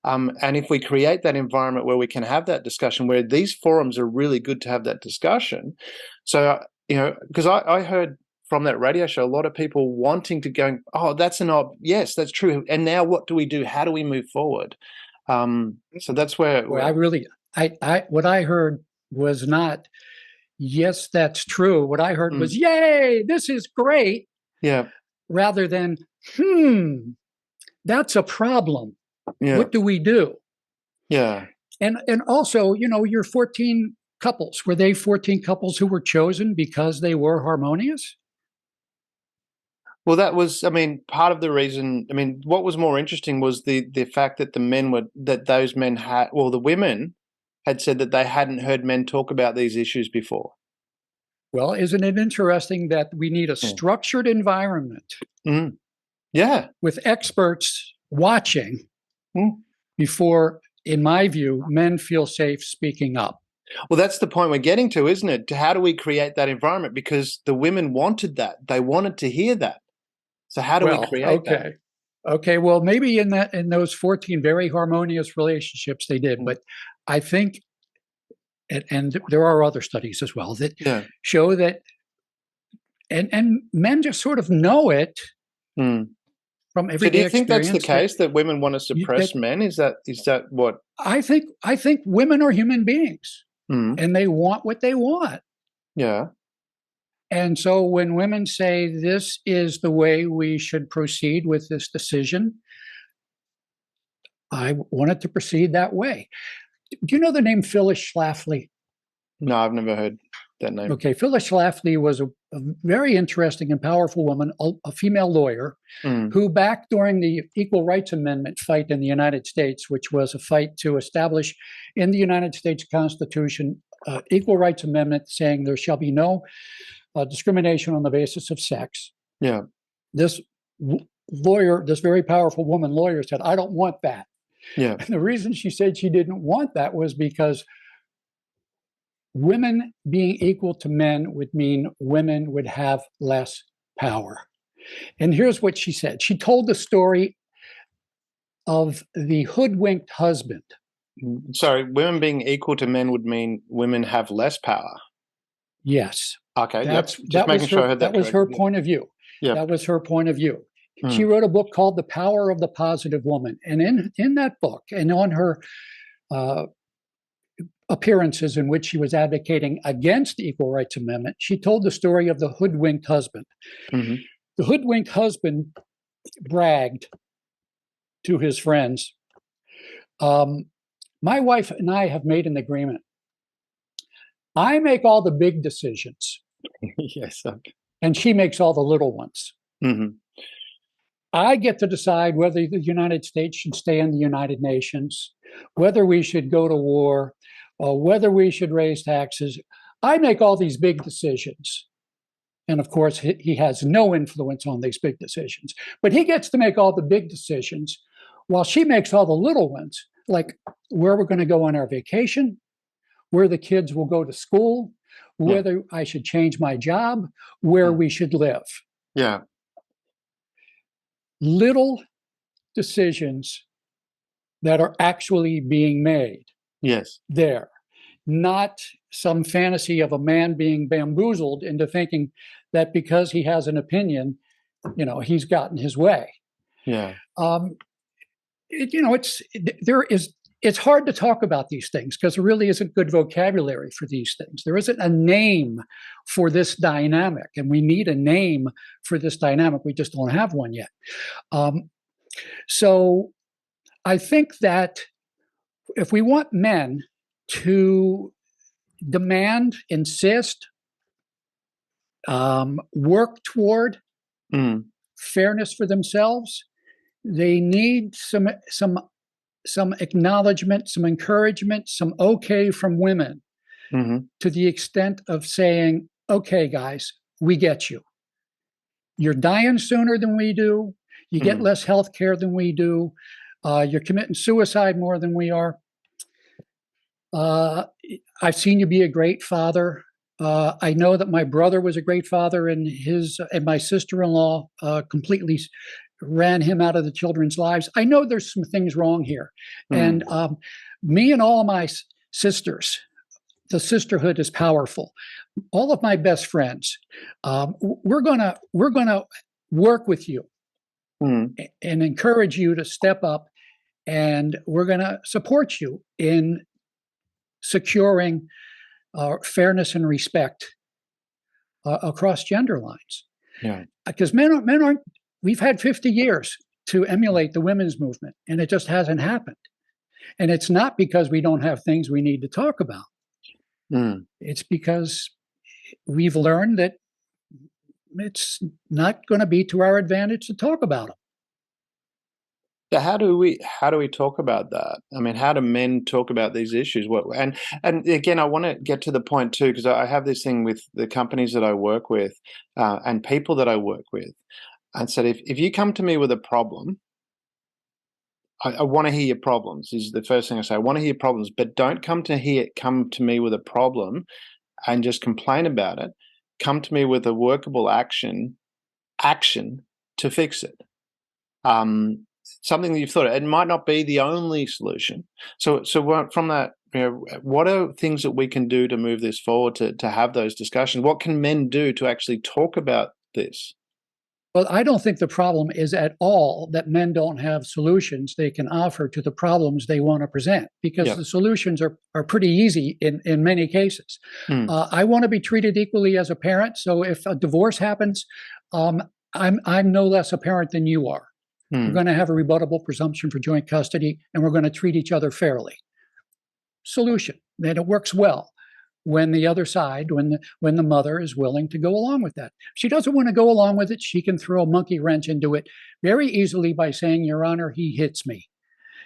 And if we create that environment where we can have that discussion, where these forums are really good to have that discussion. So, because I heard from that radio show, a lot of people wanting to go, oh, yes, that's true. And now what do we do? How do we move forward? So that's where what I heard was not, yes, that's true. What I heard was, yay, this is great. Yeah. Rather than, that's a problem. Yeah. What do we do? Yeah. And also, your 14 couples, were they 14 couples who were chosen because they were harmonious? Well, that was, I mean, part of the reason. I mean, what was more interesting was the fact that the women had said that they hadn't heard men talk about these issues before. Well, isn't it interesting that we need a structured environment with experts watching before, in my view, men feel safe speaking up? Well, that's the point we're getting to, isn't it? How do we create that environment? Because the women wanted that. They wanted to hear that. So how do we create that? Okay. Well, maybe in those 14 very harmonious relationships they did, but I think, and there are other studies as well that show that, and men just sort of know it from everyday experience. So do you think that's the case, that women want to suppress men? Is that what? I think women are human beings and they want what they want. Yeah. And so when women say this is the way we should proceed with this decision, I wanted to proceed that way. Do you know the name Phyllis Schlafly? No, I've never heard that name. Okay, Phyllis Schlafly was a very interesting and powerful woman, a female lawyer, who back during the Equal Rights Amendment fight in the United States, which was a fight to establish in the United States Constitution Equal Rights Amendment saying there shall be no discrimination on the basis of sex. Yeah. This lawyer, this very powerful woman lawyer, said, I don't want that. Yeah. And the reason she said she didn't want that was because women being equal to men would mean women would have less power. And here's what she said. She told the story of the hoodwinked husband. Sorry, women being equal to men would mean women have less power. Yes. Okay. That That was her point of view. Yeah. That was her point of view. She wrote a book called The Power of the Positive Woman. And in that book and on her appearances in which she was advocating against the Equal Rights Amendment, she told the story of the hoodwinked husband. The hoodwinked husband bragged to his friends, my wife and I have made an agreement. I make all the big decisions. Yes. Okay. And she makes all the little ones. I get to decide whether the United States should stay in the United Nations, whether we should go to war, or whether we should raise taxes. I make all these big decisions. And of course, he has no influence on these big decisions. But he gets to make all the big decisions while she makes all the little ones, like where we're going to go on our vacation, where the kids will go to school, whether I should change my job, where we should live. Yeah. Little decisions that are actually being made. Yes. There. Not some fantasy of a man being bamboozled into thinking that because he has an opinion, he's gotten his way. Yeah. It's hard to talk about these things because there really isn't good vocabulary for these things. There isn't a name for this dynamic, and we need a name for this dynamic. We just don't have one yet. So I think that if we want men to demand, insist, work toward fairness for themselves, they need some acknowledgement, some encouragement, some okay from women to the extent of saying, okay, guys, we get you. You're dying sooner than we do. You get less health care than we do. You're committing suicide more than we are. I've seen you be a great father. I know that my brother was a great father, and my sister-in-law completely ran him out of the children's lives. I know there's some things wrong here. And me and all my sisters, the sisterhood is powerful. All of my best friends, we're gonna work with you and encourage you to step up, and we're gonna support you in securing fairness and respect across gender lines. Yeah. Because men aren't, we've had 50 years to emulate the women's movement, and it just hasn't happened. And it's not because we don't have things we need to talk about. It's because we've learned that it's not going to be to our advantage to talk about them. So how do we talk about that? I mean, how do men talk about these issues? And again, I want to get to the point too, because I have this thing with the companies that I work with and people that I work with. And said, if you come to me with a problem, I want to hear your problems. Is the first thing I say. I want to hear your problems, but don't come to me with a problem and just complain about it. Come to me with a workable action to fix it. Something that you've thought of. It might not be the only solution. So from that, what are things that we can do to move this forward, to have those discussions? What can men do to actually talk about this? Well, I don't think the problem is at all that men don't have solutions they can offer to the problems they want to present, because the solutions are pretty easy in many cases. I want to be treated equally as a parent. So if a divorce happens, I'm no less a parent than you are. We're going to have a rebuttable presumption for joint custody, and we're going to treat each other fairly. Solution. And it works well when the other side, when the mother is willing to go along with that. If she doesn't want to go along with it, she can throw a monkey wrench into it very easily by saying, "Your Honor, he hits me."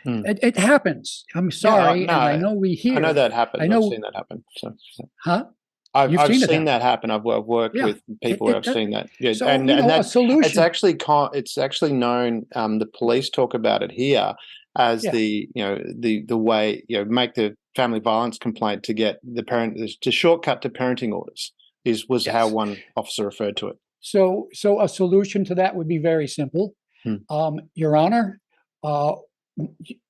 It happens. I'm sorry, and I know we hear. I know that happens. I've seen that happen. Huh? I've seen that happen. I've worked with people where I've seen that. Yeah, so, and a solution. It's actually known. The police talk about it here as the way, make the family violence complaint to get the parent to shortcut to parenting orders was how one officer referred to it. So a solution to that would be very simple. Your Honor,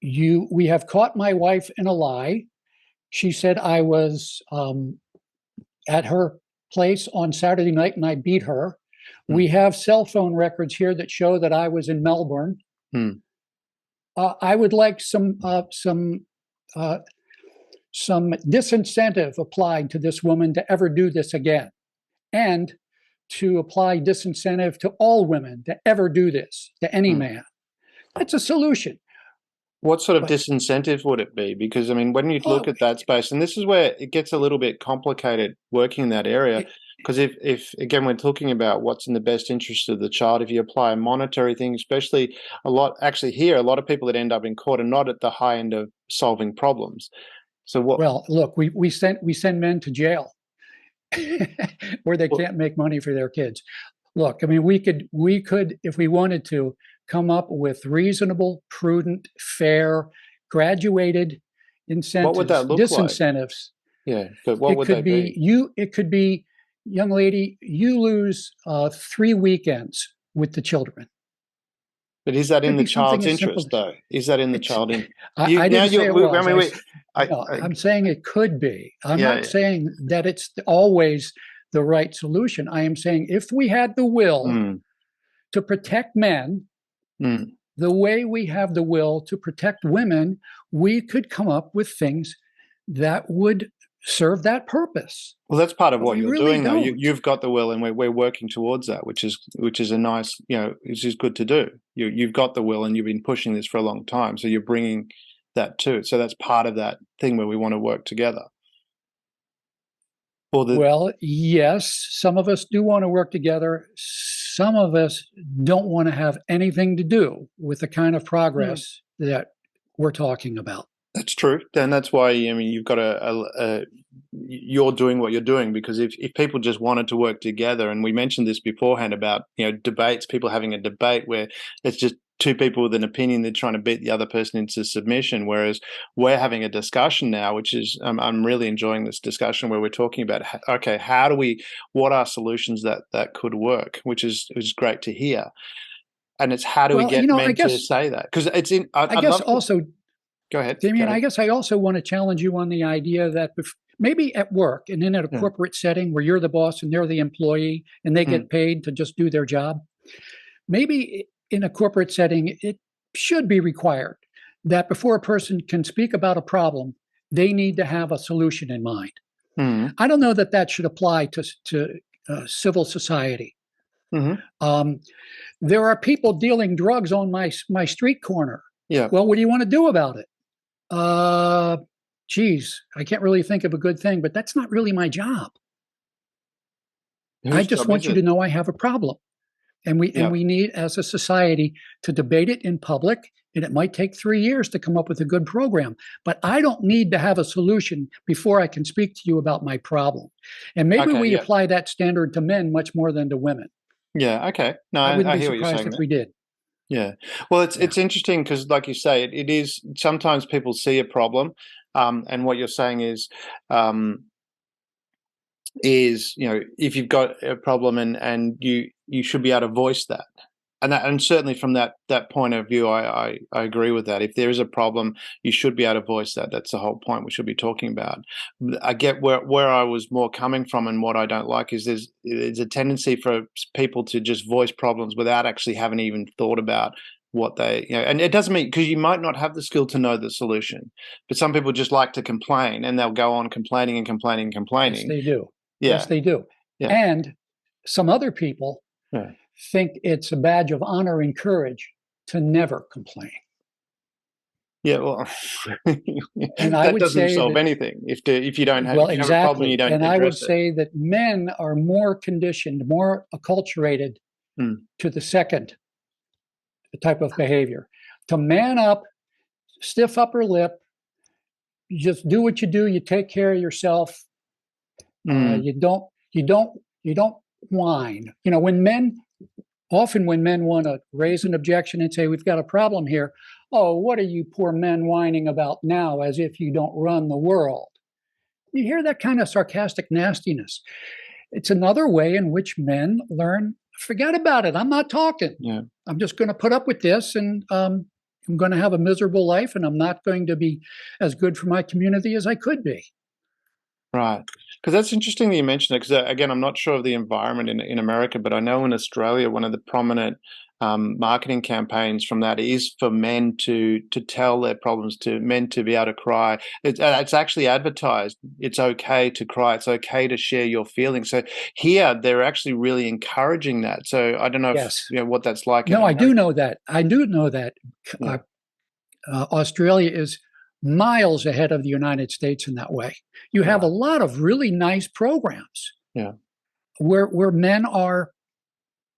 we have caught my wife in a lie. She said I was at her place on Saturday night and I beat her. We have cell phone records here that show that I was in Melbourne. I would like some disincentive applied to this woman to ever do this again, and to apply disincentive to all women to ever do this to any man. That's a solution. What sort of disincentive would it be? Because, I mean, when you look at that space, and this is where it gets a little bit complicated working in that area, because if again, we're talking about what's in the best interest of the child, if you apply a monetary thing, especially a lot of people that end up in court are not at the high end of solving problems. So what? Well, look, we send men to jail where they can't make money for their kids. Look, I mean, we could, if we wanted to, come up with reasonable, prudent, fair, graduated incentives. What would that look disincentives. Like? Yeah, but what would they be? It could be, young lady, you lose 3 weekends with the children. But is that in the child's interest, though? Is that in the child interest? I'm saying it could be. I'm not saying that it's always the right solution. I am saying if we had the will to protect men, the way we have the will to protect women, we could come up with things that would serve that purpose. Well, that's part of what you're doing, though. You've got the will, and we're working towards that, which is a nice, which is good to do. You've got the will, and you've been pushing this for a long time, so you're bringing that too. So that's part of that thing where we want to work together. Well, yes, some of us do want to work together. Some of us don't want to have anything to do with the kind of progress that we're talking about. That's true. And that's why, I mean, you've got you're doing what you're doing, because if people just wanted to work together, and we mentioned this beforehand about, debates, people having a debate where it's just two people with an opinion, they're trying to beat the other person into submission, whereas we're having a discussion now, which is, I'm really enjoying this discussion where we're talking about, okay, what are solutions that could work, which is great to hear. And it's how do we get men to say that? Because it's in, I guess also, go ahead, Damien, I guess I also want to challenge you on the idea that maybe at work and in a corporate setting where you're the boss and they're the employee and they get paid to just do their job, maybe in a corporate setting, it should be required that before a person can speak about a problem, they need to have a solution in mind. Mm. I don't know that that should apply to civil society. Mm-hmm. There are people dealing drugs on my street corner. Yeah. Well, what do you want to do about it? Geez, I can't really think of a good thing, but that's not really my job. I Whose just job want is you it? to know I have a problem. And we need, as a society, to debate it in public. And it might take 3 years to come up with a good program. But I don't need to have a solution before I can speak to you about my problem. And maybe Okay, we yeah. apply that standard to men much more than to women. Yeah. Okay. No, I wouldn't I be hear what you're surprised saying if there. we did. Yeah. Well, it's interesting because, like you say, it is sometimes people see a problem, and what you're saying is if you've got a problem and you should be able to voice that. And certainly from that point of view, I agree with that. If there is a problem, you should be able to voice that. That's the whole point we should be talking about. I get where I was more coming from, and what I don't like is there's a tendency for people to just voice problems without actually having even thought about what they, and it doesn't mean, because you might not have the skill to know the solution, but some people just like to complain, and they'll go on complaining and complaining and complaining. Yes, they do. Yeah. Yes, they do. Yeah. And some other people Yeah. think it's a badge of honor and courage to never complain. Yeah, well, And I that would doesn't say solve that, anything. If you don't have, well, if you have a problem, exactly. you don't And I would address it. say that men are more conditioned, more acculturated to the second type of behavior. To man up, stiff upper lip, you just do what you do, you take care of yourself. You don't whine. When men want to raise an objection and say, we've got a problem here, oh, what are you poor men whining about now, as if you don't run the world? You hear that kind of sarcastic nastiness. It's another way in which men learn, forget about it, I'm not talking. Yeah. I'm just going to put up with this, and I'm going to have a miserable life, and I'm not going to be as good for my community as I could be. Right. Because that's interesting that you mentioned it, because again, I'm not sure of the environment in America, but I know in Australia, one of the prominent marketing campaigns from that is for men to tell their problems, to men to be able to cry. It's actually advertised. It's okay to cry. It's okay to share your feelings. So here, they're actually really encouraging that. So I don't know Yes. if what that's like. No, I do know that. I do know that. Yeah. Australia is miles ahead of the United States in that way. You have a lot of really nice programs where men are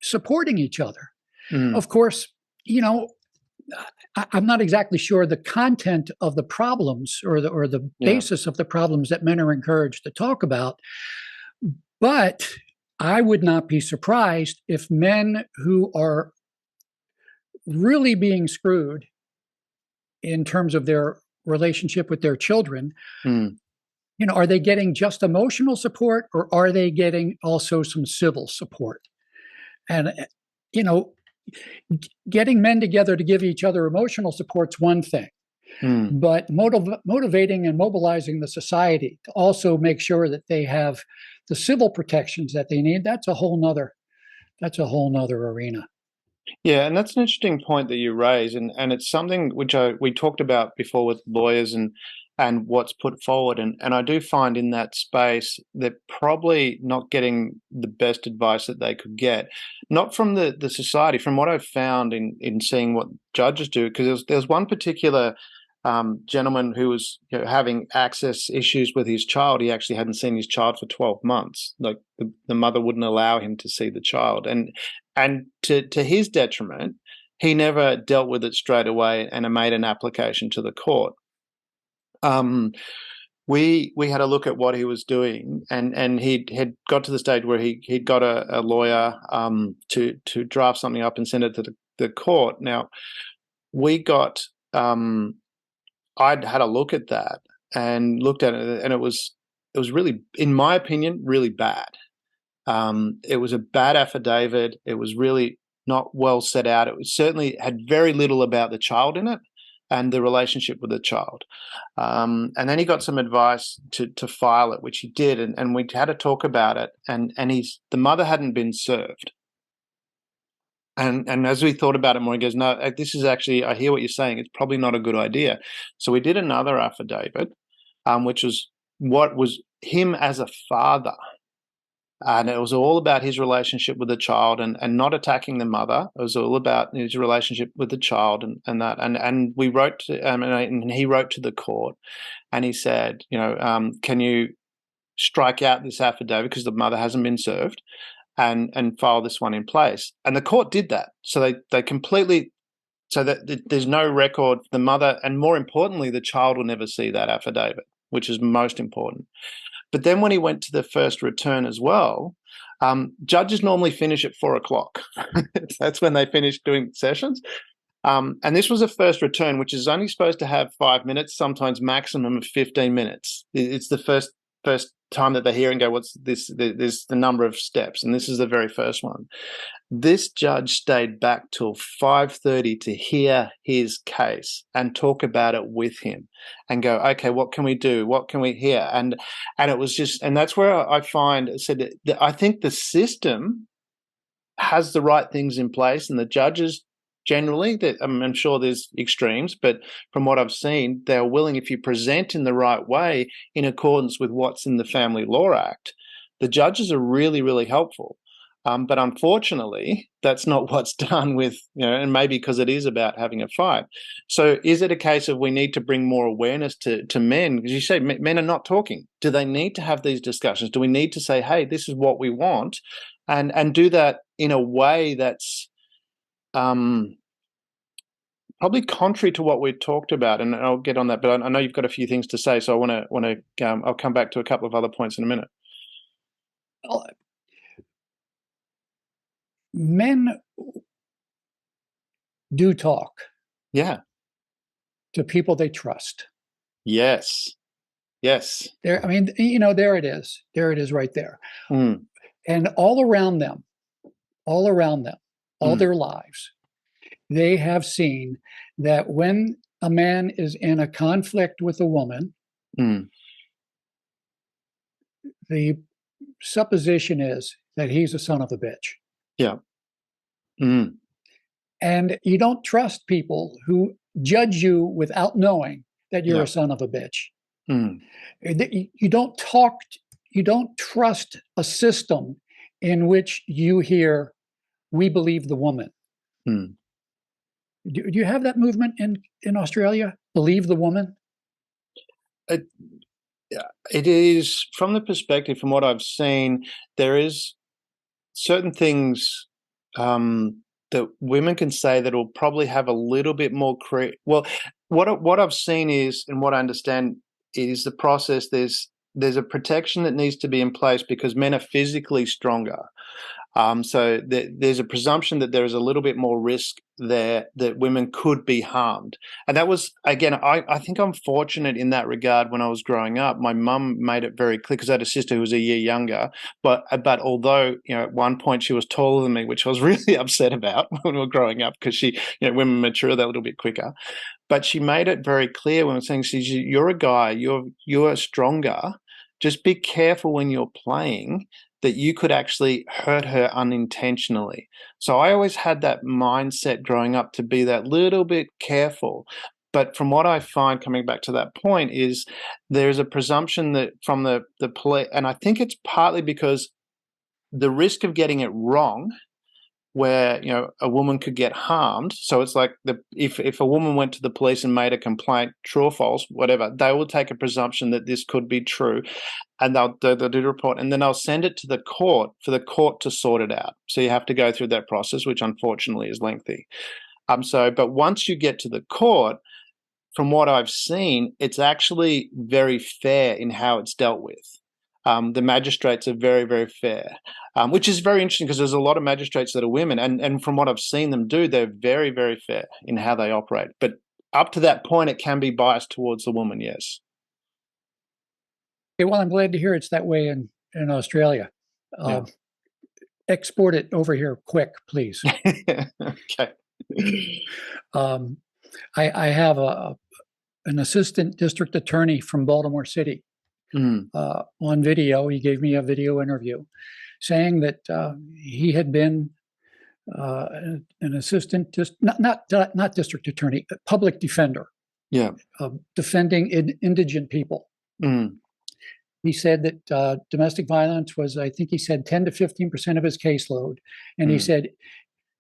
supporting each other. Of course, I'm not exactly sure the content of the problems or the basis of the problems that men are encouraged to talk about, but I would not be surprised if men who are really being screwed in terms of their relationship with their children, are they getting just emotional support, or are they getting also some civil support? And, getting men together to give each other emotional support's one thing, but motivating and mobilizing the society to also make sure that they have the civil protections that they need, that's a whole nother arena. Yeah, and that's an interesting point that you raise, and it's something which we talked about before with lawyers and what's put forward, and I do find in that space they're probably not getting the best advice that they could get, not from the society, from what I've found in seeing what judges do, because there's one particular gentleman who was having access issues with his child. He actually hadn't seen his child for 12 months. Like the mother wouldn't allow him to see the child, and to his detriment, he never dealt with it straight away and made an application to the court. We had a look at what he was doing, and he had got to the stage where he'd got a lawyer to draft something up and send it to the court. Now, we got I'd had a look at that and looked at it, and it was really, in my opinion, really bad. It was a bad affidavit. It was really not well set out. It certainly had very little about the child in it and the relationship with the child. And then he got some advice to file it, which he did, and we had a talk about it. And the mother hadn't been served. And as we thought about it more, he goes, no, this is actually, I hear what you're saying. It's probably not a good idea. So we did another affidavit, which was what was him as a father. And it was all about his relationship with the child and not attacking the mother. It was all about his relationship with the child and that. And we wrote to, and he wrote to the court and he said, can you strike out this affidavit because the mother hasn't been served and file this one in place? And the court did that. So they completely, so that there's no record, the mother, and more importantly, the child will never see that affidavit, which is most important. But then when he went to the first return as well, judges normally finish at 4:00. That's when they finish doing sessions. And this was a first return, which is only supposed to have 5 minutes, sometimes maximum of 15 minutes. It's the first time that they hear and go, what's this? There's the number of steps, and this is the very first one. This judge stayed back till 5:30 to hear his case and talk about it with him and go, okay, what can we do? What can we hear? And it was just, and that's where I find, said that I think the system has the right things in place, and the judges generally, that I'm sure there's extremes, but from what I've seen, they're willing, if you present in the right way in accordance with what's in the Family Law Act, the judges are really, really helpful. But unfortunately, that's not what's done with, and maybe because it is about having a fight. So is it a case of we need to bring more awareness to men? Because you say men are not talking. Do they need to have these discussions? Do we need to say, hey, this is what we want, and do that in a way that's probably contrary to what we talked about? And I'll get on that, but I know you've got a few things to say, so I want to I'll come back to a couple of other points in a minute. Men do talk. Yeah. To people they trust. Yes. Yes. There, there it is. There it is right there. Mm. And all around them, all their lives, they have seen that when a man is in a conflict with a woman, the supposition is that he's a son of a bitch. Yeah. Mm. And you don't trust people who judge you without knowing that you're a son of a bitch. Mm. You don't trust a system in which you hear, we believe the woman. Mm. Do you have that movement in Australia? Believe the woman? It is, from the perspective, from what I've seen, there is certain things that women can say that will probably have a little bit more well, what I've seen is, and what I understand is the process, there's a protection that needs to be in place because men are physically stronger. So there's a presumption that there is a little bit more risk there that women could be harmed. And that was, again, I think I'm fortunate in that regard. When I was growing up, my mum made it very clear, because I had a sister who was a year younger, but although, at one point she was taller than me, which I was really upset about when we were growing up, because women mature that little bit quicker. But she made it very clear when we were saying, you're a guy, you're stronger. Just be careful when you're playing that you could actually hurt her unintentionally. So I always had that mindset growing up to be that little bit careful. But from what I find, coming back to that point, is there's a presumption that from the police, and I think it's partly because the risk of getting it wrong, where a woman could get harmed. So it's like if a woman went to the police and made a complaint, true or false, whatever, they will take a presumption that this could be true, and they'll do the report, and then they'll send it to the court for the court to sort it out. So you have to go through that process, which unfortunately is lengthy. But once you get to the court, from what I've seen, it's actually very fair in how it's dealt with. The magistrates are very, very fair, which is very interesting because there's a lot of magistrates that are women, and from what I've seen them do, they're very, very fair in how they operate. But up to that point, it can be biased towards the woman, yes. Okay, well, I'm glad to hear it's that way in Australia. Yeah. Export it over here quick, please. Okay. I have an assistant district attorney from Baltimore City. On video. He gave me a video interview saying that he had been an assistant, not district attorney, public defender, defending indigent people. He said that domestic violence was, I think he said, 10 to 15% of his caseload. And he said,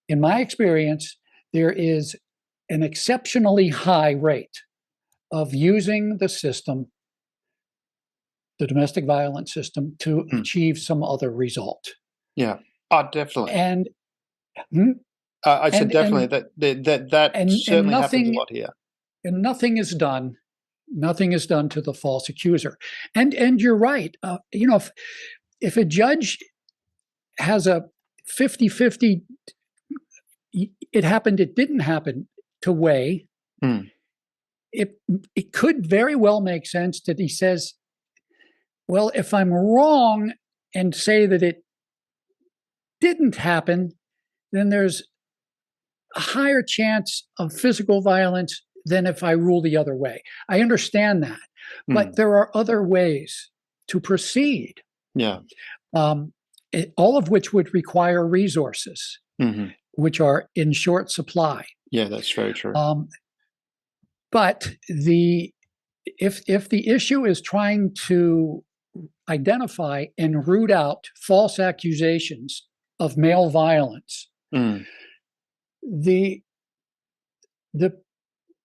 in my experience, there is an exceptionally high rate of using the system, the domestic violence system, to achieve some other result. Yeah. Oh, definitely. And I said definitely that certainly happens a lot here. And nothing is done. Nothing is done to the false accuser. And you're right. If a judge has a 50-50, it happened, it didn't happen to weigh, it could very well make sense that he says, well, if I'm wrong and say that it didn't happen, then there's a higher chance of physical violence than if I rule the other way. I understand that, but there are other ways to proceed. Yeah. All of which would require resources, which are in short supply. Yeah, that's very true. But if the issue is trying to identify and root out false accusations of male violence, the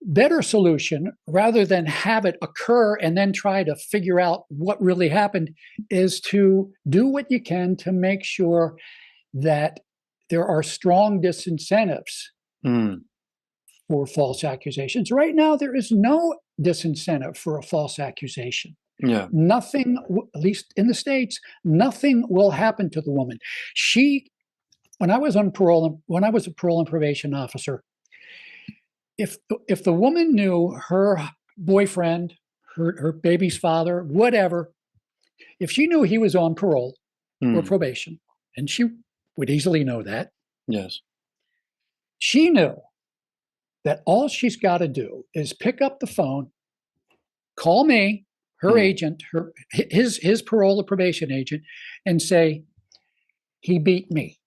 better solution, rather than have it occur and then try to figure out what really happened, is to do what you can to make sure that there are strong disincentives for false accusations. Right now, there is no disincentive for a false accusation. Yeah. Nothing, at least in the States, nothing will happen to the woman. When I was on parole, when I was a parole and probation officer, if the woman knew her boyfriend, her baby's father, whatever, if she knew he was on parole or probation, and she would easily know that, yes, she knew that all she's got to do is pick up the phone, call me, her agent, his parole or probation agent, and say, he beat me.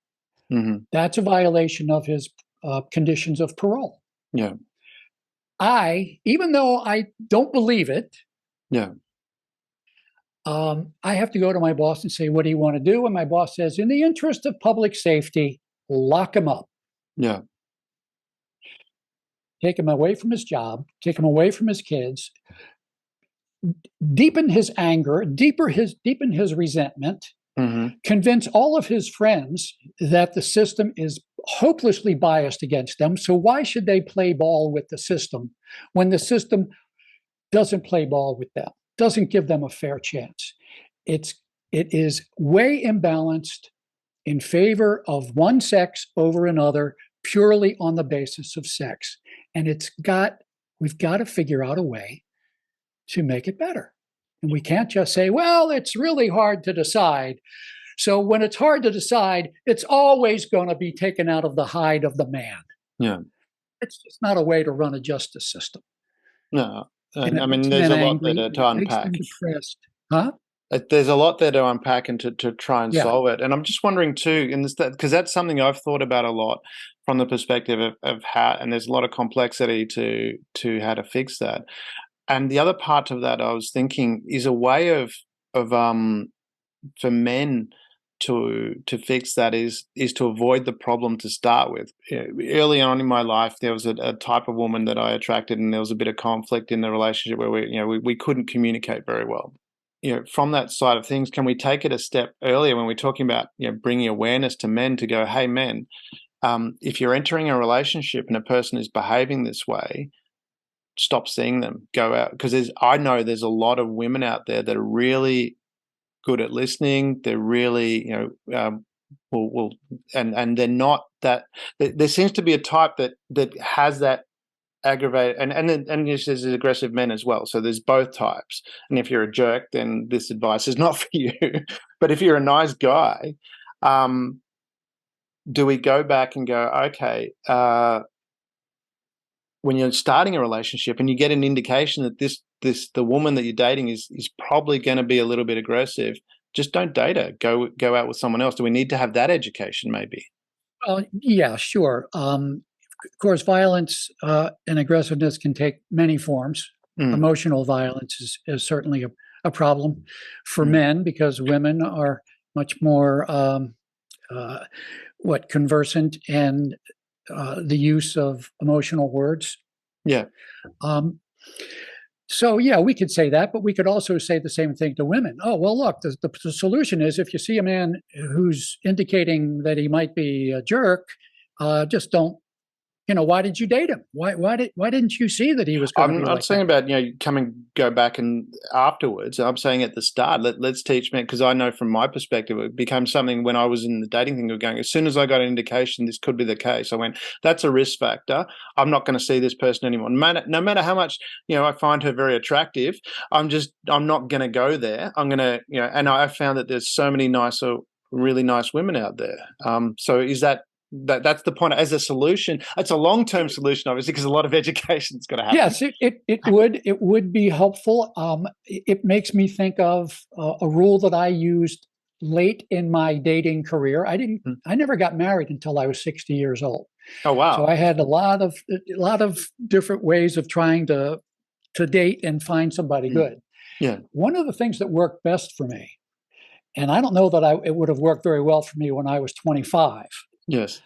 That's a violation of his conditions of parole. Yeah. Even though I don't believe it, yeah, I have to go to my boss and say, what do you want to do? And my boss says, in the interest of public safety, lock him up. Yeah. Take him away from his job, take him away from his kids, deepen his anger, deepen his resentment, convince all of his friends that the system is hopelessly biased against them. So why should they play ball with the system when the system doesn't play ball with them, doesn't give them a fair chance? It is way imbalanced in favor of one sex over another, purely on the basis of sex. And we've got to figure out a way to make it better. And we can't just say, well, it's really hard to decide. So when it's hard to decide, it's always going to be taken out of the hide of the man. Yeah. It's just not a way to run a justice system. No. I mean, there's a lot there to unpack. Depressed. Huh? There's a lot there to unpack and to try and solve it. And I'm just wondering too, because that's something I've thought about a lot from the perspective of how, and there's a lot of complexity to how to fix that. And the other part of that I was thinking is a way of for men to fix that is to avoid the problem to start with. Early on in my life, there was a type of woman that I attracted, and there was a bit of conflict in the relationship where we couldn't communicate very well. From that side of things, can we take it a step earlier when we're talking about bringing awareness to men to go, hey men, if you're entering a relationship and a person is behaving this way, stop seeing them, go out. Because I know there's a lot of women out there that are really good at listening. They're really, and they're not that. There seems to be a type that has that aggravated, and there's aggressive men as well. So there's both types. And if you're a jerk, then this advice is not for you. But if you're a nice guy, do we go back and go, okay, when you're starting a relationship and you get an indication that the woman that you're dating is probably going to be a little bit aggressive, just don't date her. Go out with someone else. Do we need to have that education maybe? Yeah, sure. Of course, violence and aggressiveness can take many forms. Emotional violence is certainly a problem for men because women are much more conversant in the use of emotional words. Yeah. So, yeah, we could say that, but we could also say the same thing to women. Oh, well, look, the solution is if you see a man who's indicating that he might be a jerk, just don't, why did you date him? Why didn't you see that he was going to be I'm like not saying that? about, go back and afterwards. I'm saying at the start, let's teach men, because I know from my perspective, it became something when I was in the dating thing, going, as soon as I got an indication this could be the case, I went, that's a risk factor. I'm not going to see this person anymore. No matter how much, I find her very attractive, I'm not going to go there. I'm going to, and I found that there's so many really nice women out there. So is that's the point as a solution. It's a long-term solution, obviously, because a lot of education's got to happen. Yes, it would be helpful. It makes me think of a rule that I used late in my dating career. I never got married until I was 60 years old. Oh, wow. So I had a lot of different ways of trying to date and find somebody good. Yeah. One of the things that worked best for me, and I don't know that it would have worked very well for me when I was 25. Yes.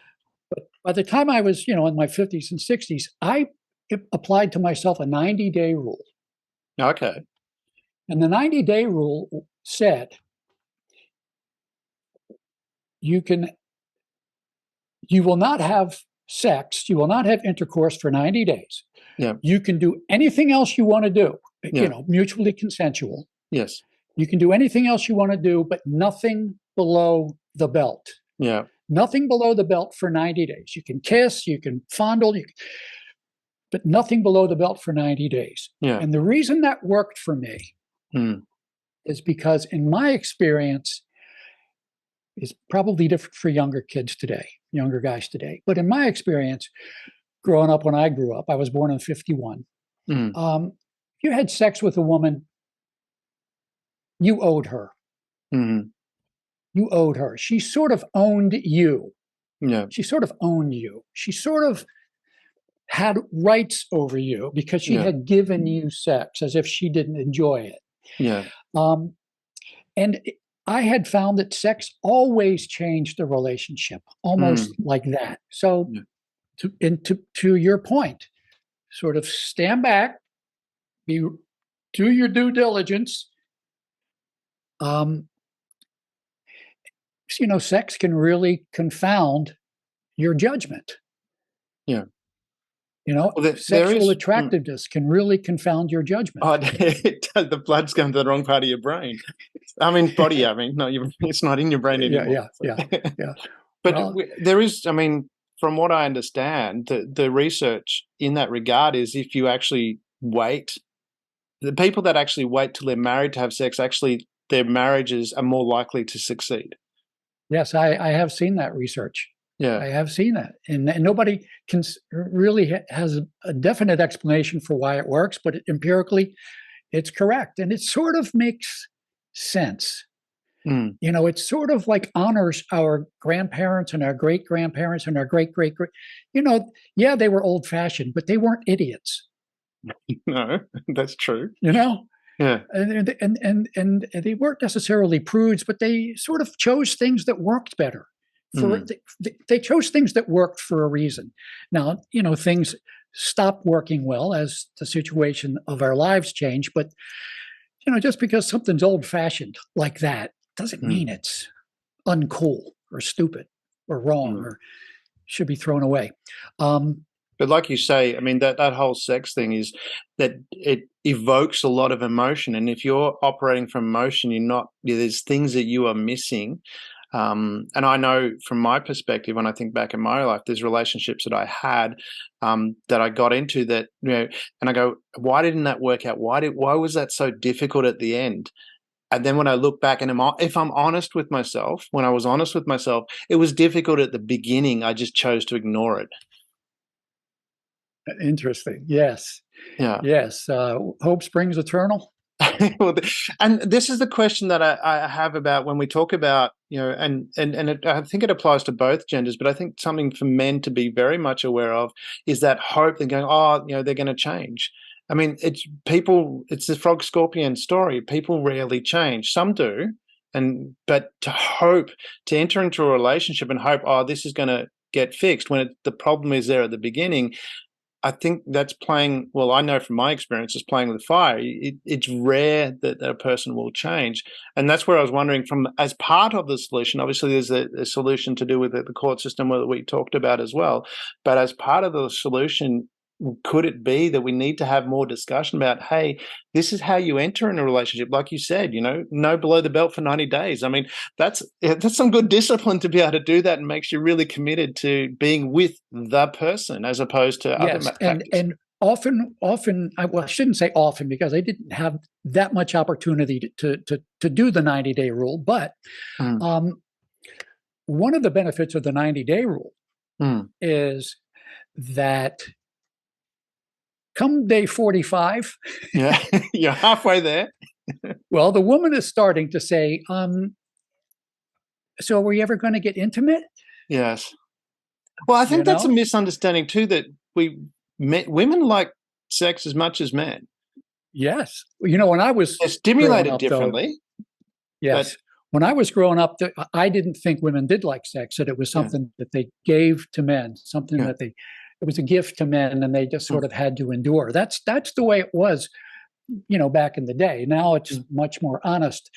But by the time I was, in my 50s and 60s, I applied to myself a 90-day rule. Okay. And the 90-day rule said you will not have sex, you will not have intercourse for 90 days. Yeah. You can do anything else you want to do, mutually consensual. Yes. You can do anything else you want to do, but nothing below the belt. Yeah. Nothing below the belt for 90 days. You can kiss, you can fondle, but nothing below the belt for 90 days. Yeah. And the reason that worked for me is because in my experience, is probably different for younger guys today. But in my experience, growing up when I grew up, I was born in 51. If you had sex with a woman, you owed her. Mm-hmm. You owed her. She sort of owned you. Yeah. She sort of owned you. She sort of had rights over you because she had given you sex as if she didn't enjoy it. Yeah. And I had found that sex always changed the relationship, almost like that. So to your point, sort of stand back, do your due diligence. Sex can really confound your judgment. Yeah. Sexual attractiveness can really confound your judgment. Oh, the blood's going to the wrong part of your brain. Body. No, it's not in your brain anymore. Yeah. But there is, from what I understand, the research in that regard is if you actually wait, the people that actually wait till they're married to have sex, actually their marriages are more likely to succeed. Yes, I have seen that research. Yeah, I have seen that, and nobody has a definite explanation for why it works, but empirically, it's correct, and it sort of makes sense. It sort of like honors our grandparents and our great grandparents and our great. They were old fashioned, but they weren't idiots. No, that's true. Yeah, and they weren't necessarily prudes, but they sort of chose things that worked better. They chose things that worked for a reason. Now, things stop working well as the situation of our lives change. But just because something's old-fashioned like that doesn't mean it's uncool or stupid or wrong or should be thrown away. But like you say, that whole sex thing is that it evokes a lot of emotion. And if you're operating from emotion, there's things that you are missing. And I know from my perspective, when I think back in my life, there's relationships that I had that I got into that, and I go, why didn't that work out? Why was that so difficult at the end? And then when I look back and if I'm honest with myself, when I was honest with myself, it was difficult at the beginning. I just chose to ignore it. Interesting. Yes. Yeah. Yes. Hope springs eternal. And this is the question that I have about when we talk about, and I think it applies to both genders, but I think something for men to be very much aware of is that hope. They're going, they're going to change. I mean, it's the frog scorpion story. People rarely change. Some do. But to enter into a relationship and hope, oh, this is going to get fixed when the problem is there at the beginning, I think that's playing, well, I know from my experience, is playing with fire. It's rare that a person will change. And that's where I was wondering, as part of the solution, obviously there's a solution to do with the court system that we talked about as well. But as part of the solution, could it be that we need to have more discussion about, hey, this is how you enter in a relationship? Like you said, no below the belt for 90 days. I mean, that's some good discipline to be able to do that, and makes you really committed to being with the person as opposed to other factors. And often, I shouldn't say often, because I didn't have that much opportunity to do the 90-day rule. But one of the benefits of the 90-day rule is that come day 45, yeah, you're halfway there. Well, the woman is starting to say, so are we ever going to get intimate? Yes. Well, I think that's a misunderstanding too, that women like sex as much as men. Yes. When I was they're stimulated differently. Yes. When I was growing up, I didn't think women did like sex, that it was something that they gave to men, something that it was a gift to men, and they just sort of had to endure. That's the way it was, back in the day. Now it's much more honest,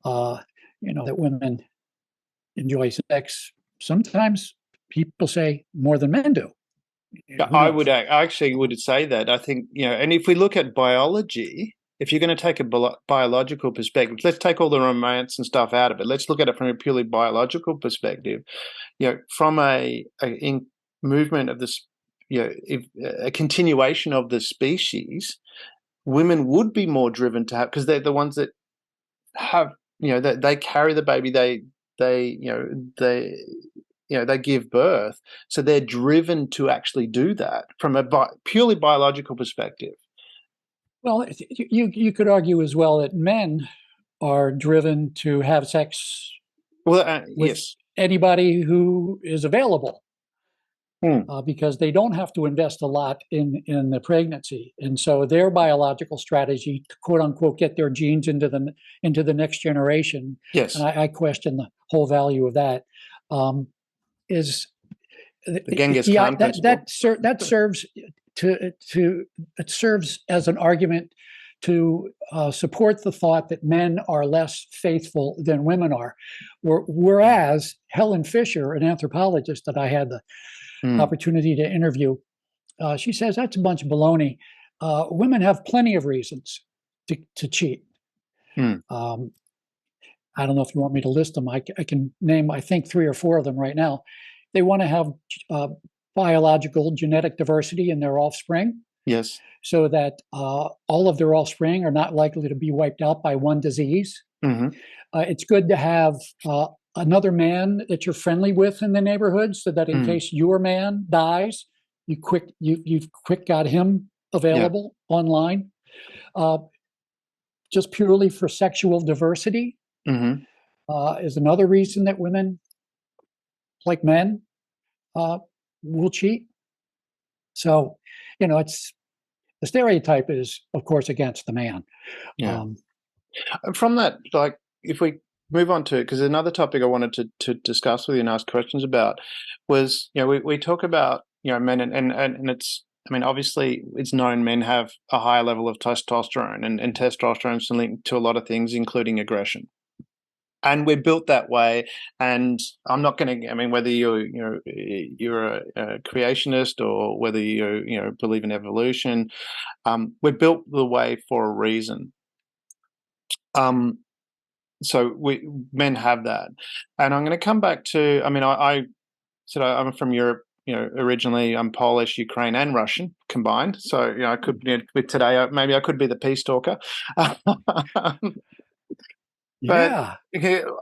that women enjoy sex. Sometimes people say more than men do. I actually would say that. I think, and if we look at biology, if you're going to take a biological perspective, let's take all the romance and stuff out of it. Let's look at it from a purely biological perspective. From a movement of this, a continuation of the species, women would be more driven to have, because they're the ones that have, they carry the baby, they give birth, so they're driven to actually do that from a purely biological perspective. Well, you could argue as well that men are driven to have sex with anybody who is available, because they don't have to invest a lot in the pregnancy, and so their biological strategy to quote unquote get their genes into the next generation. Yes, and I question the whole value of that. Is the Genghis Khan principle. That serves it serves as an argument to support the thought that men are less faithful than women are, whereas Helen Fisher, an anthropologist that I had the opportunity to interview, she says that's a bunch of baloney. Women have plenty of reasons to cheat. I don't know if you want me to list them. I can name, I think, 3 or 4 of them right now. They want to have biological genetic diversity in their offspring. Yes. So that all of their offspring are not likely to be wiped out by one disease. It's good to have another man that you're friendly with in the neighborhood, so that in case your man dies, you've quick got him available online. Just purely for sexual diversity is another reason that women, like men, will cheat. So, it's the stereotype is, of course, against the man. From that, like, if we move on to, because another topic I wanted to discuss with you and ask questions about was, we talk about, men and it's, I mean, obviously it's known men have a higher level of testosterone, and testosterone is linked to a lot of things, including aggression. And we're built that way. And I'm not going to, I mean, whether you're a creationist or whether you believe in evolution, we're built the way for a reason. So men have that. And I'm going to come back to, I mean, I said I'm from Europe. Originally I'm Polish, Ukraine, and Russian combined. So, I could, with today, maybe I could be the peace talker. But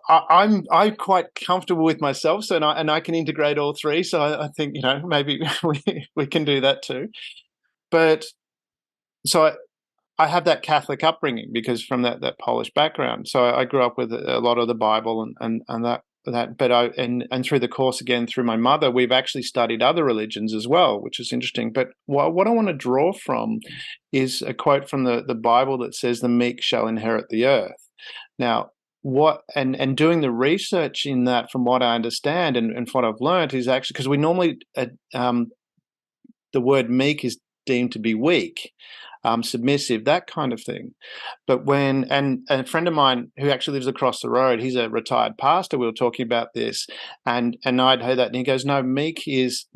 I'm quite comfortable with myself, so and I can integrate all 3. So I think maybe we can do that too. But so I have that Catholic upbringing because from that Polish background. So I grew up with a lot of the Bible and that and through the course, again, through my mother, we've actually studied other religions as well, which is interesting. But what I want to draw from is a quote from the Bible that says, "The meek shall inherit the earth." Now, and doing the research in that, from what I understand and what I've learned, is actually because we normally the word meek is deemed to be weak, submissive, that kind of thing. But and a friend of mine who actually lives across the road, he's a retired pastor, we were talking about this, and I'd heard that, and he goes, no, meek is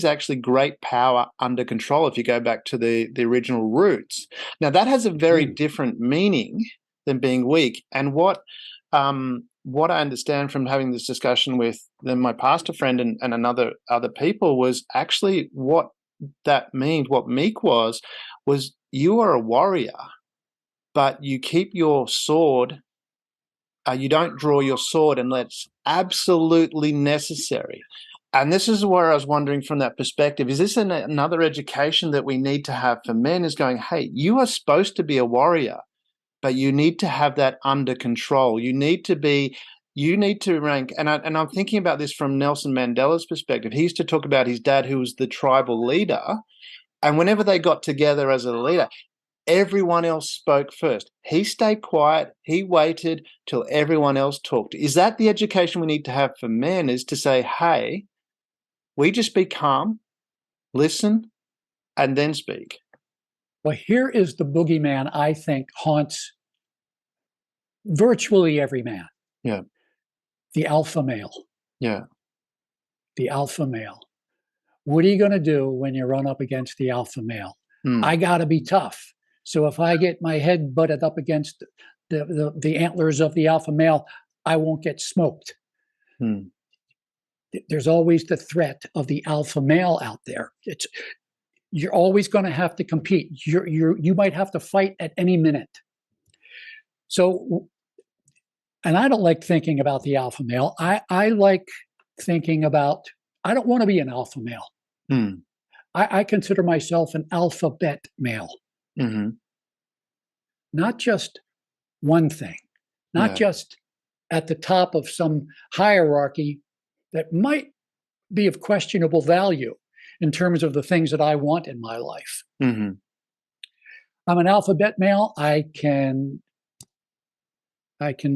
actually great power under control, if you go back to the original roots. Now, that has a very different meaning than being weak. And what I understand from having this discussion with my pastor friend and other people was actually what that means, what meek was you are a warrior, but you keep your sword, you don't draw your sword unless it's absolutely necessary. And this is where I was wondering, from that perspective, is this another education that we need to have for men, is going, hey, you are supposed to be a warrior, but you need to have that under control. You need to rank, and I'm thinking about this from Nelson Mandela's perspective. He used to talk about his dad, who was the tribal leader, and whenever they got together as a leader, everyone else spoke first. He stayed quiet. He waited till everyone else talked. Is that the education we need to have for men, is to say, hey, we just be calm, listen, and then speak? Well, here is the boogeyman I think haunts virtually every man. Yeah. The alpha male. Yeah. The alpha male. What are you going to do when you run up against the alpha male? I got to be tough. So if I get my head butted up against the antlers of the alpha male, I won't get smoked. There's always the threat of the alpha male out there. You're always going to have to compete. You might have to fight at any minute. So, and I don't like thinking about the alpha male. I like thinking about, I don't want to be an alpha male. I consider myself an alphabet male. Not just one thing, not just at the top of some hierarchy that might be of questionable value in terms of the things that I want in my life. I'm an alphabet male. I can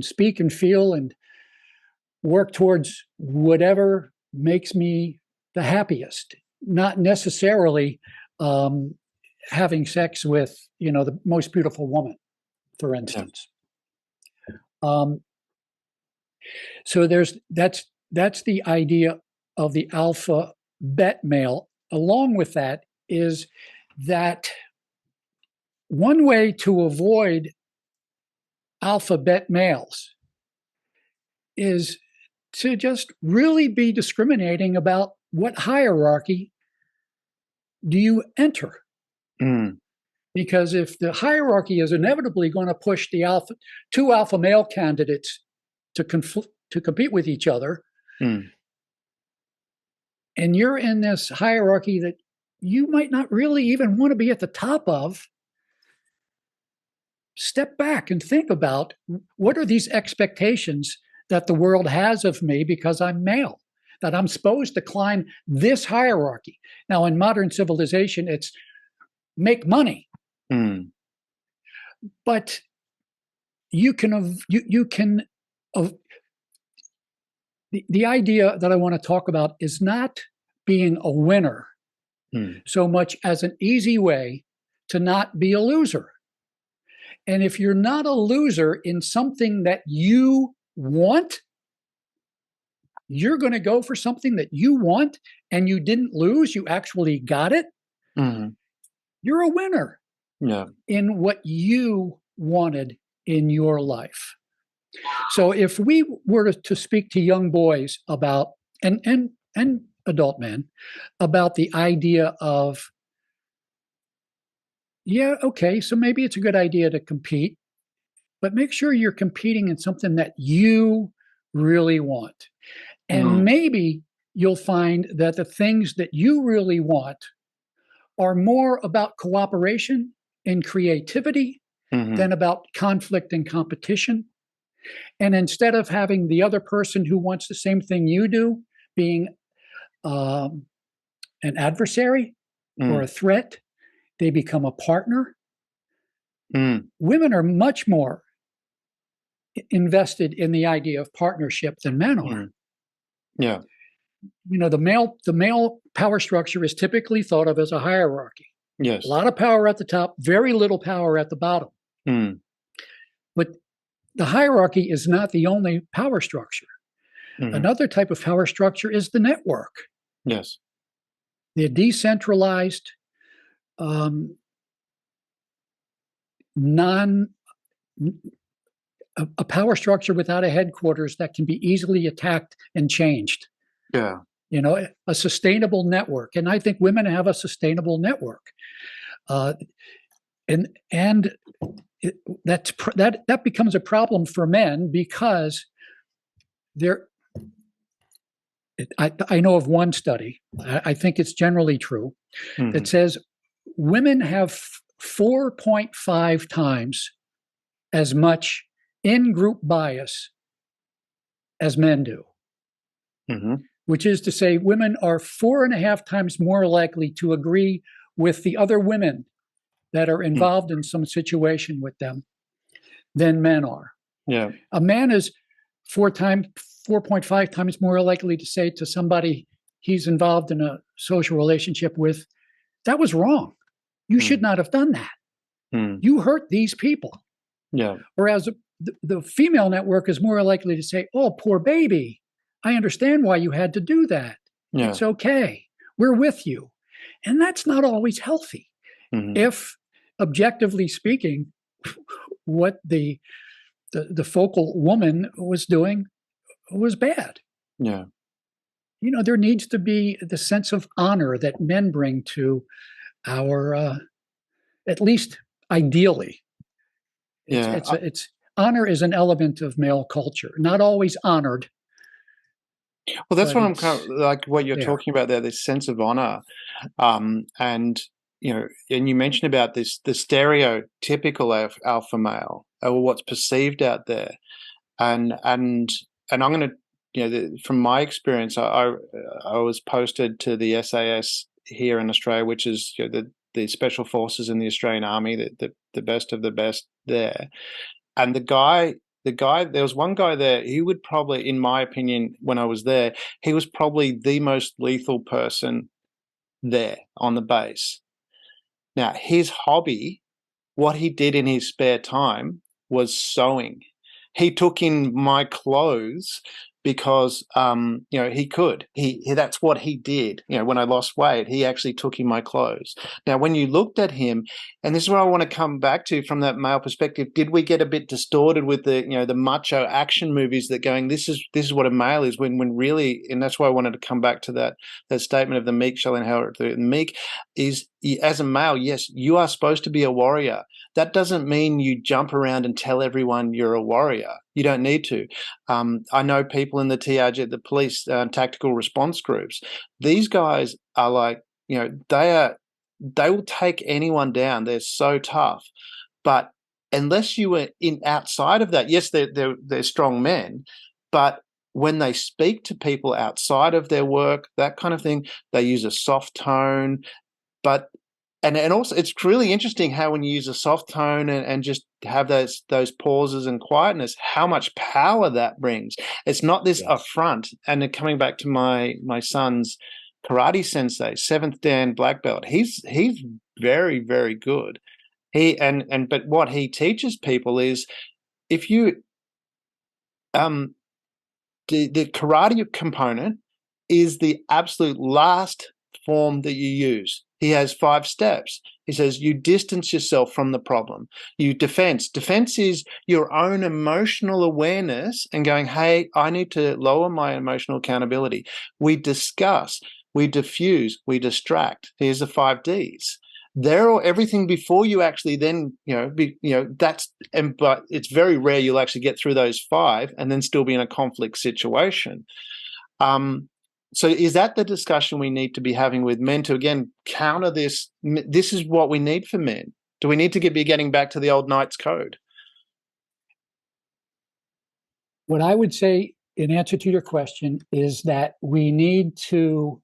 speak and feel and work towards whatever makes me the happiest, not necessarily having sex with, the most beautiful woman, for instance. So that's the idea of the alpha bet male. Along with that is that one way to avoid alphabet males is to just really be discriminating about what hierarchy do you enter. Because if the hierarchy is inevitably going to push the two alpha male candidates to compete with each other, and you're in this hierarchy that you might not really even want to be at the top of, step back and think about, what are these expectations that the world has of me because I'm male, that I'm supposed to climb this hierarchy. Now, in modern civilization, it's make money. But the idea that I want to talk about is not being a winner so much as an easy way to not be a loser. And if you're not a loser in something that you want, you're going to go for something that you want and you didn't lose, you actually got it. You're a winner in what you wanted in your life. So if we were to speak to young boys about, and adult men, about the idea of, okay, so maybe it's a good idea to compete, but make sure you're competing in something that you really want. And maybe you'll find that the things that you really want are more about cooperation and creativity than about conflict and competition. And instead of having the other person who wants the same thing you do being an adversary or a threat, they become a partner. Women are much more invested in the idea of partnership than men are. Yeah. You know, the male power structure is typically thought of as a hierarchy. Yes. A lot of power at the top, very little power at the bottom. But the hierarchy is not the only power structure. Another type of power structure is the network. Yes. The decentralized, a power structure without a headquarters that can be easily attacked and changed. Yeah. You know, a sustainable network. And I think women have a sustainable network. And that becomes a problem for men because I know of one study, I think it's generally true, that says women have 4.5 times as much in-group bias as men do. Which is to say women are 4.5 times more likely to agree with the other women that are involved in some situation with them than men are. Yeah. A man is 4.5 times more likely to say to somebody he's involved in a social relationship with, that was wrong. You should not have done that. You hurt these people. Yeah. Whereas the female network is more likely to say, oh, poor baby, I understand why you had to do that. Yeah. It's okay. We're with you. And that's not always healthy. If, objectively speaking, what the focal woman was doing was bad. Yeah. You know, there needs to be the sense of honor that men bring to our, at least ideally. It's honor is an element of male culture, not always honored. Well, that's what I'm kind of like what you're talking about there, this sense of honor. And, you know, and you mentioned about the stereotypical alpha male or what's perceived out there. And I'm going to, you know, from my experience, I was posted to the SAS here in Australia, which is, you know, the special forces in the Australian Army, the best of the best there. And the guy, there was one guy there, he would probably, in my opinion, when I was there, he was probably the most lethal person there on the base. Now, his hobby, what he did in his spare time was sewing. He took in my clothes because, you know, he could. That's what he did. You know, when I lost weight, he actually took in my clothes. Now, when you looked at him, and this is what I want to come back to from that male perspective, did we get a bit distorted with the, you know, the macho action movies that going, this is what a male is, when really, and that's why I wanted to come back to that statement of the meek shall inherit the meek, is as a male, yes, you are supposed to be a warrior. That doesn't mean you jump around and tell everyone you're a warrior. You don't need to. I know people in the TRG, the police tactical response groups. These guys are like, you know, they will take anyone down. They're so tough. But unless you were outside of that, yes, they're strong men, but when they speak to people outside of their work, that kind of thing, they use a soft tone. But and also, it's really interesting how when you use a soft tone and just have those pauses and quietness, how much power that brings. It's not this affront. And coming back to my son's karate sensei, 7th Dan black belt, he's very, very good. But what he teaches people is, if you the karate component is the absolute last form that you use. He has 5 steps. He says you distance yourself from the problem. You defense. Defense is your own emotional awareness and going, hey, I need to lower my emotional accountability. We discuss, we diffuse, we distract. Here's the 5 Ds. They're all everything before you actually then, but it's very rare you'll actually get through those 5 and then still be in a conflict situation. So is that the discussion we need to be having with men to, again, counter this? This is what we need for men. Do we need to be getting back to the old Knights Code? What I would say in answer to your question is that we need to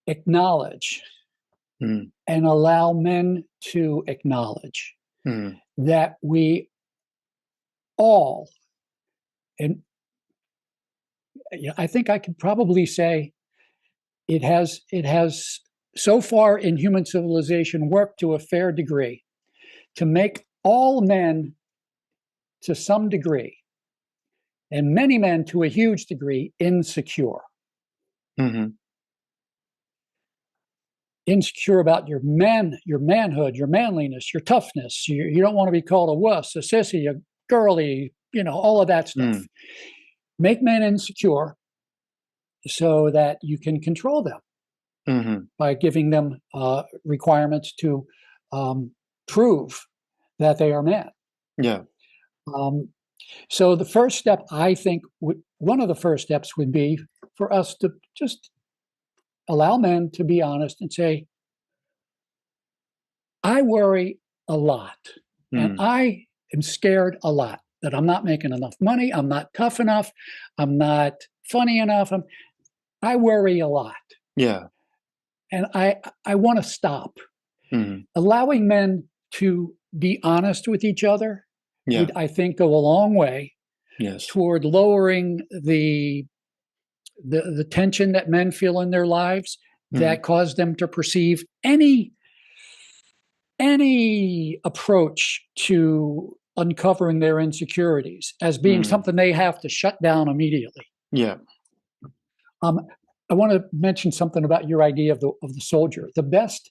acknowledge and allow men to acknowledge that we all, and I think I could probably say it has so far in human civilization worked to a fair degree to make all men to some degree, and many men to a huge degree, insecure. Insecure about your manhood, your manliness, your toughness. You don't want to be called a wuss, a sissy, a girly, all of that stuff. Make men insecure so that you can control them by giving them requirements to prove that they are men. Yeah. So the first step, I think, one of the first steps would be for us to just allow men to be honest and say, I worry a lot, and I am scared a lot that I'm not making enough money, I'm not tough enough, I'm not funny enough. I worry a lot. Yeah. And I want to stop. Allowing men to be honest with each other would, I think, go a long way toward lowering the tension that men feel in their lives that cause them to perceive any approach to uncovering their insecurities as being something they have to shut down immediately. Yeah. I want to mention something about your idea of the soldier. The best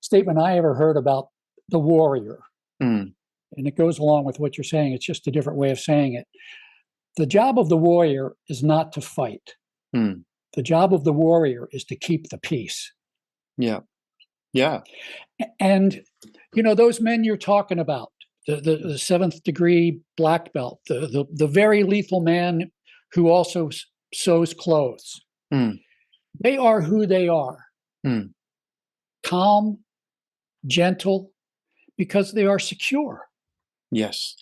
statement I ever heard about the warrior, and it goes along with what you're saying, it's just a different way of saying it. The job of the warrior is not to fight. The job of the warrior is to keep the peace. Yeah. Yeah. And, those men you're talking about, the seventh degree black belt, the very lethal man who also sews clothes, they are who they are. Calm, gentle, because they are secure. Yes.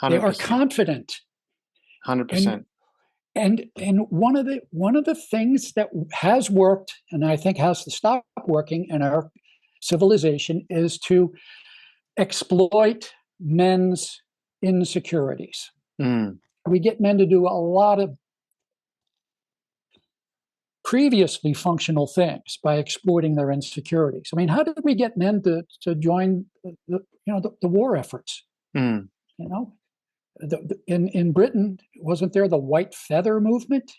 100%. They are confident. 100%. And one of the things that has worked, and I think has to stop working in our civilization, is to exploit men's insecurities. We get men to do a lot of previously functional things by exploiting their insecurities. I mean, how did we get men to join the war efforts? In Britain, wasn't there the white feather movement?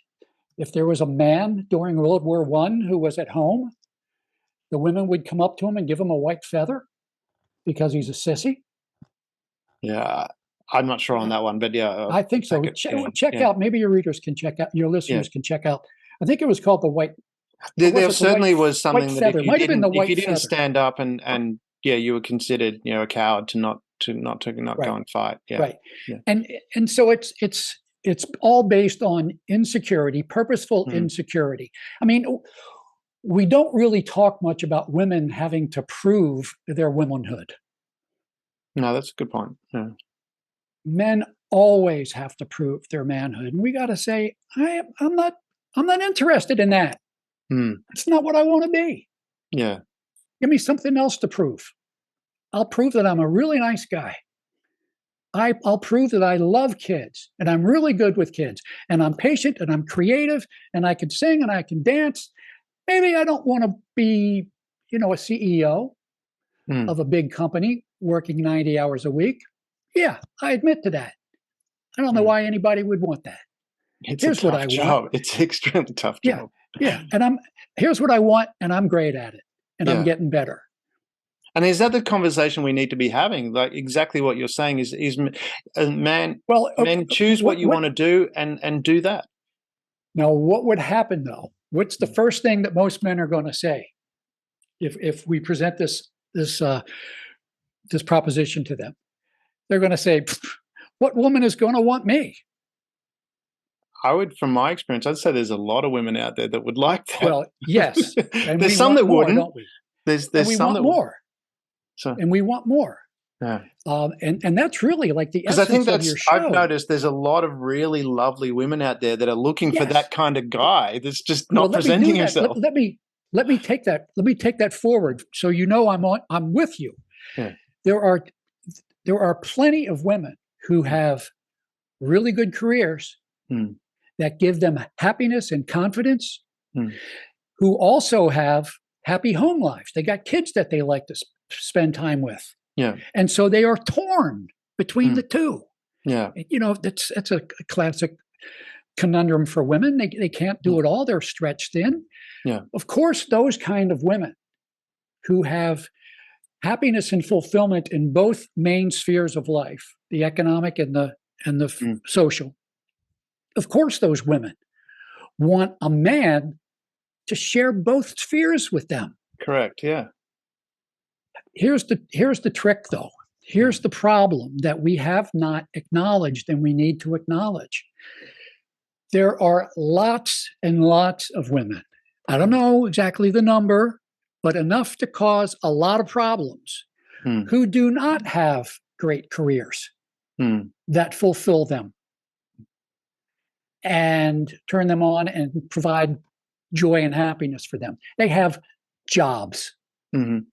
If there was a man during World War I who was at home, the women would come up to him and give him a white feather because he's a sissy. Yeah, I'm not sure on that one, but yeah, I think so. Check out. Maybe your readers can check out. Your listeners can check out. I think it was called the white. There certainly was something that if you didn't feather. stand up and you were considered a coward to not go and fight. Yeah. Right. Yeah. And so it's all based on insecurity, purposeful insecurity. I mean, we don't really talk much about women having to prove their womanhood. No, that's a good point. Yeah. Men always have to prove their manhood, and we got to say, I'm not interested in that. That's not what I want to be. Yeah. Give me something else to prove. I'll prove that I'm a really nice guy. I'll prove that I love kids and I'm really good with kids and I'm patient and I'm creative and I can sing and I can dance. Maybe I don't want to be, a CEO of a big company working 90 hours a week. Yeah, I admit to that. I don't know why anybody would want that. Here's what I want. It's an extremely tough job. Yeah. And here's what I want, and I'm great at it. And I'm getting better. And is that the conversation we need to be having? Like exactly what you're saying is men choose what you want to do and do that. Now, what would happen though? What's the first thing that most men are going to say if we present this proposition to them? They're going to say, "What woman is going to want me?" I would, from my experience, I'd say there's a lot of women out there that would like that. Well, yes. And there's some that wouldn't. Don't we? There's and we some want that more. So, and we want more. Yeah. And that's really like the Because I think essence of your show. I've noticed there's a lot of really lovely women out there that are looking for Yes. that kind of guy that's just not Well, presenting let me do that. himself. Let me take that forward, so you know I'm with you. Yeah. There are plenty of women who have really good careers that give them happiness and confidence, who also have happy home lives. They got kids that they like to spend time with. Yeah. And so they are torn between the two. Yeah. You know, that's a classic conundrum for women. They can't do it all. They're stretched thin. Yeah. Of course, those kind of women who have happiness and fulfillment in both main spheres of life, the economic and the social, of course, those women want a man to share both spheres with them. Correct. Yeah. Here's the trick, though. Here's the problem that we have not acknowledged and we need to acknowledge. There are lots and lots of women. I don't know exactly the number, but enough to cause a lot of problems who do not have great careers that fulfill them and turn them on and provide joy and happiness for them. They have jobs. And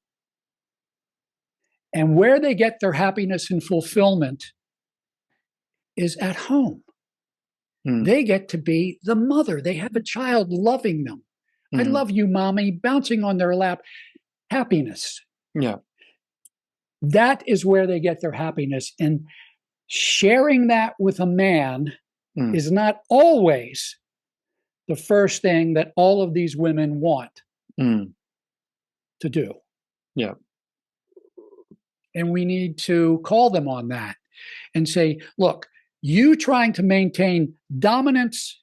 where they get their happiness and fulfillment is at home. They get to be the mother. They have a child loving them. I love you, mommy, bouncing on their lap. Happiness. Yeah. That is where they get their happiness. And sharing that with a man is not always the first thing that all of these women want to do. Yeah. And we need to call them on that and say, look, you trying to maintain dominance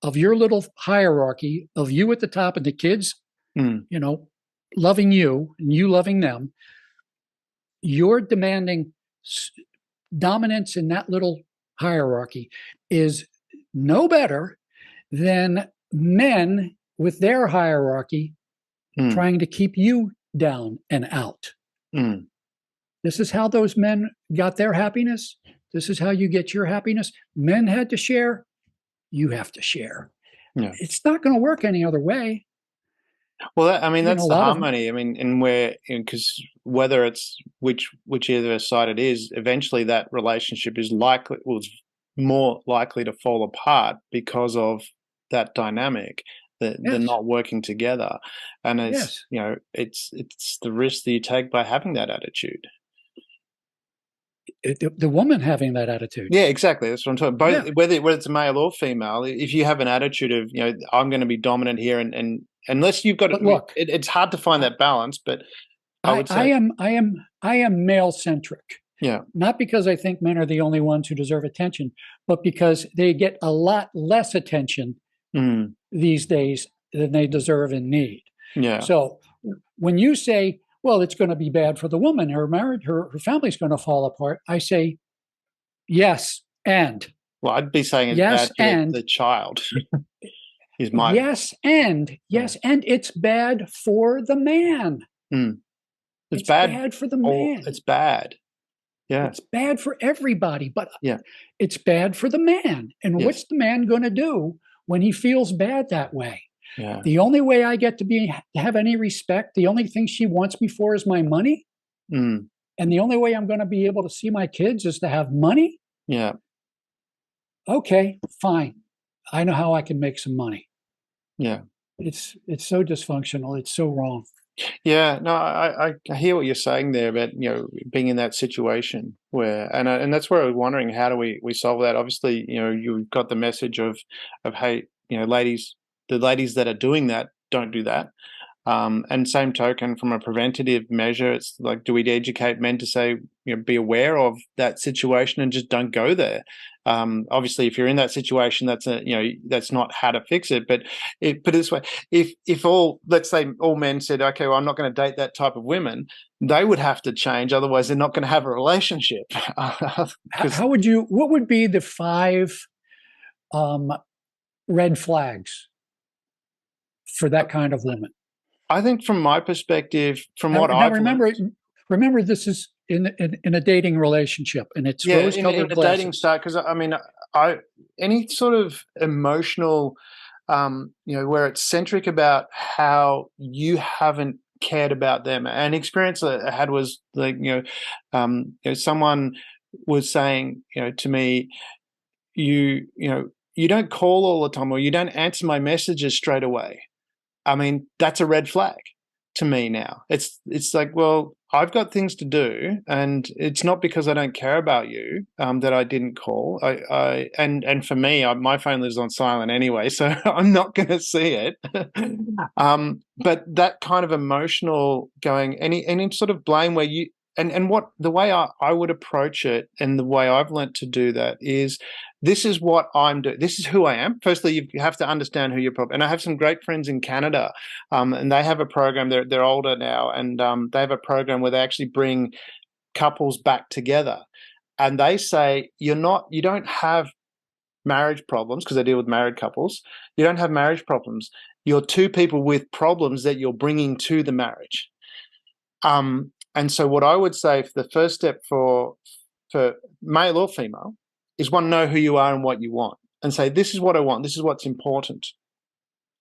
of your little hierarchy of you at the top and the kids, you know, loving you and you loving them, you're demanding dominance in that little hierarchy is no better than men with their hierarchy trying to keep you down and out. This is how those men got their happiness. This is how you get your happiness. Men had to share. You have to share. Yeah. It's not going to work any other way. Well, that's the harmony. Because whether it's whichever side it is, eventually that relationship is more likely to fall apart because of that dynamic. They're not working together, and it's it's the risk that you take by having that attitude. The woman having that attitude. Yeah, exactly. That's what I'm talking about. Whether it's male or female, if you have an attitude of I'm going to be dominant here, and unless you've got look, it's hard to find that balance. But I would say I am male centric. Yeah. Not because I think men are the only ones who deserve attention, but because they get a lot less attention these days than they deserve and need. Yeah. So when you say, well, it's going to be bad for the woman, her marriage, her family's going to fall apart, I say, yes, and. Well, I'd be saying it's yes, bad and for the child. Is my yes, and it's bad for the man. It's bad for the man. It's bad. Yeah. It's bad for everybody, but it's bad for the man. And what's the man going to do when he feels bad that way? Yeah. The only way I get to have any respect, the only thing she wants me for is my money. And the only way I'm going to be able to see my kids is to have money. Yeah. Okay, fine. I know how I can make some money. Yeah. It's so dysfunctional. It's so wrong. Yeah, no, I hear what you're saying there about being in that situation where, and that's where I was wondering, how do we solve that? Obviously, you've got the message of hey, ladies, the ladies that are doing that, don't do that. And same token, from a preventative measure, it's like, do we educate men to say, be aware of that situation and just don't go there? Obviously, if you're in that situation, that's not how to fix it. But put it this way: if let's say all men said, okay, well, I'm not going to date that type of women, they would have to change. Otherwise, they're not going to have a relationship. What would be the 5 red flags for that kind of woman? I think, from my perspective, from what I I've remember, remember, this is in a dating relationship, and it's Yeah, rose-colored in the glasses. dating style, because I mean, any sort of emotional, where it's centric about how you haven't cared about them. An experience that I had was like, someone was saying, to me, you don't call all the time, or you don't answer my messages straight away. I mean, that's a red flag to me now. It's like, well, I've got things to do, and it's not because I don't care about you that I didn't call. And for me, my phone lives on silent anyway, so I'm not going to see it. But that kind of emotional going, any sort of blame where you and what the way I would approach it, and the way I've learnt to do that is, this is what I'm doing. This is who I am. Firstly, you have to understand who you're. And I have some great friends in Canada, and they have a program. They're older now, and they have a program where they actually bring couples back together, and they say you don't have marriage problems, because they deal with married couples. You don't have marriage problems. You're two people with problems that you're bringing to the marriage. And so what I would say, for the first step for male or female, is one, know who you are and what you want, and say, this is what I want, this is what's important.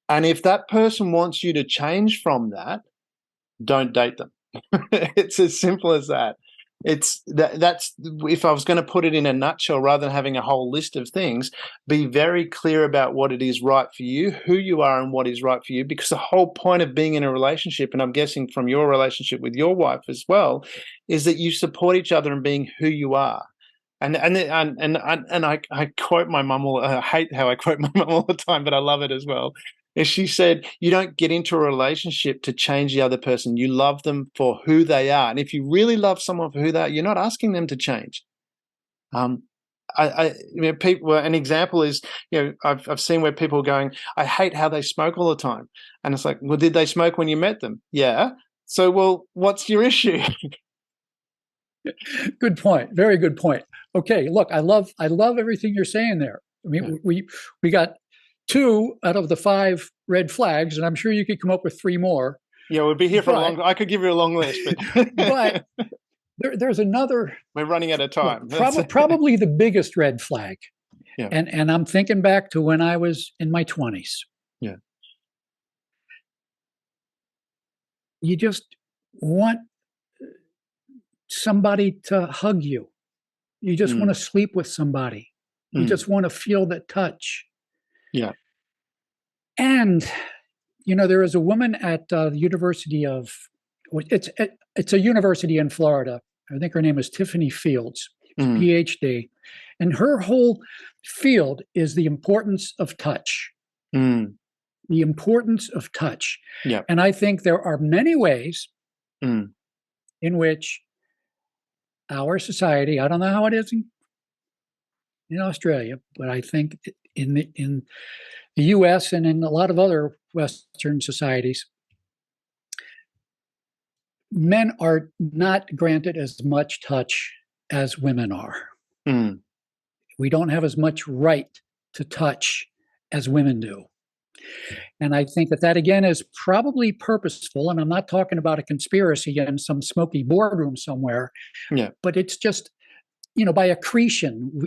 And if that person wants you to change from that, don't date them. It's as simple as that. That's if I was going to put it in a nutshell, rather than having a whole list of things, be very clear about what it is right for you, who you are, and what is right for you. Because the whole point of being in a relationship, and I'm guessing from your relationship with your wife as well, is that you support each other in being who you are. And I quote my mum I hate how I quote my mum all the time, but I love it as well. As she said, you don't get into a relationship to change the other person. You love them for who they are. And if you really love someone for who they are, you're not asking them to change. People. An example is, I've seen where people are going, I hate how they smoke all the time, and it's like, well, did they smoke when you met them? Yeah. So, well, what's your issue? Good point. Very good point. Okay, look, I love everything you're saying there. I mean, we got 2 out of the 5 red flags, and I'm sure you could come up with 3 more. Yeah, we'll be here for a long. I could give you a long list, but there's another. We're running out of time. Probably the biggest red flag. Yeah. And I'm thinking back to when I was in my 20s. Yeah. You just want somebody to hug you. You just want to sleep with somebody. You just want to feel that touch. Yeah. And, there is a woman at the University of, it's a university in Florida. I think her name is Tiffany Fields, PhD. And her whole field is the importance of touch. The importance of touch. Yeah. And I think there are many ways in which our society, I don't know how it is in Australia, but I think in the U.S. and in a lot of other Western societies, men are not granted as much touch as women are. We don't have as much right to touch as women do. And I think that again is probably purposeful. And I'm not talking about a conspiracy in some smoky boardroom somewhere. Yeah. But it's just, by accretion,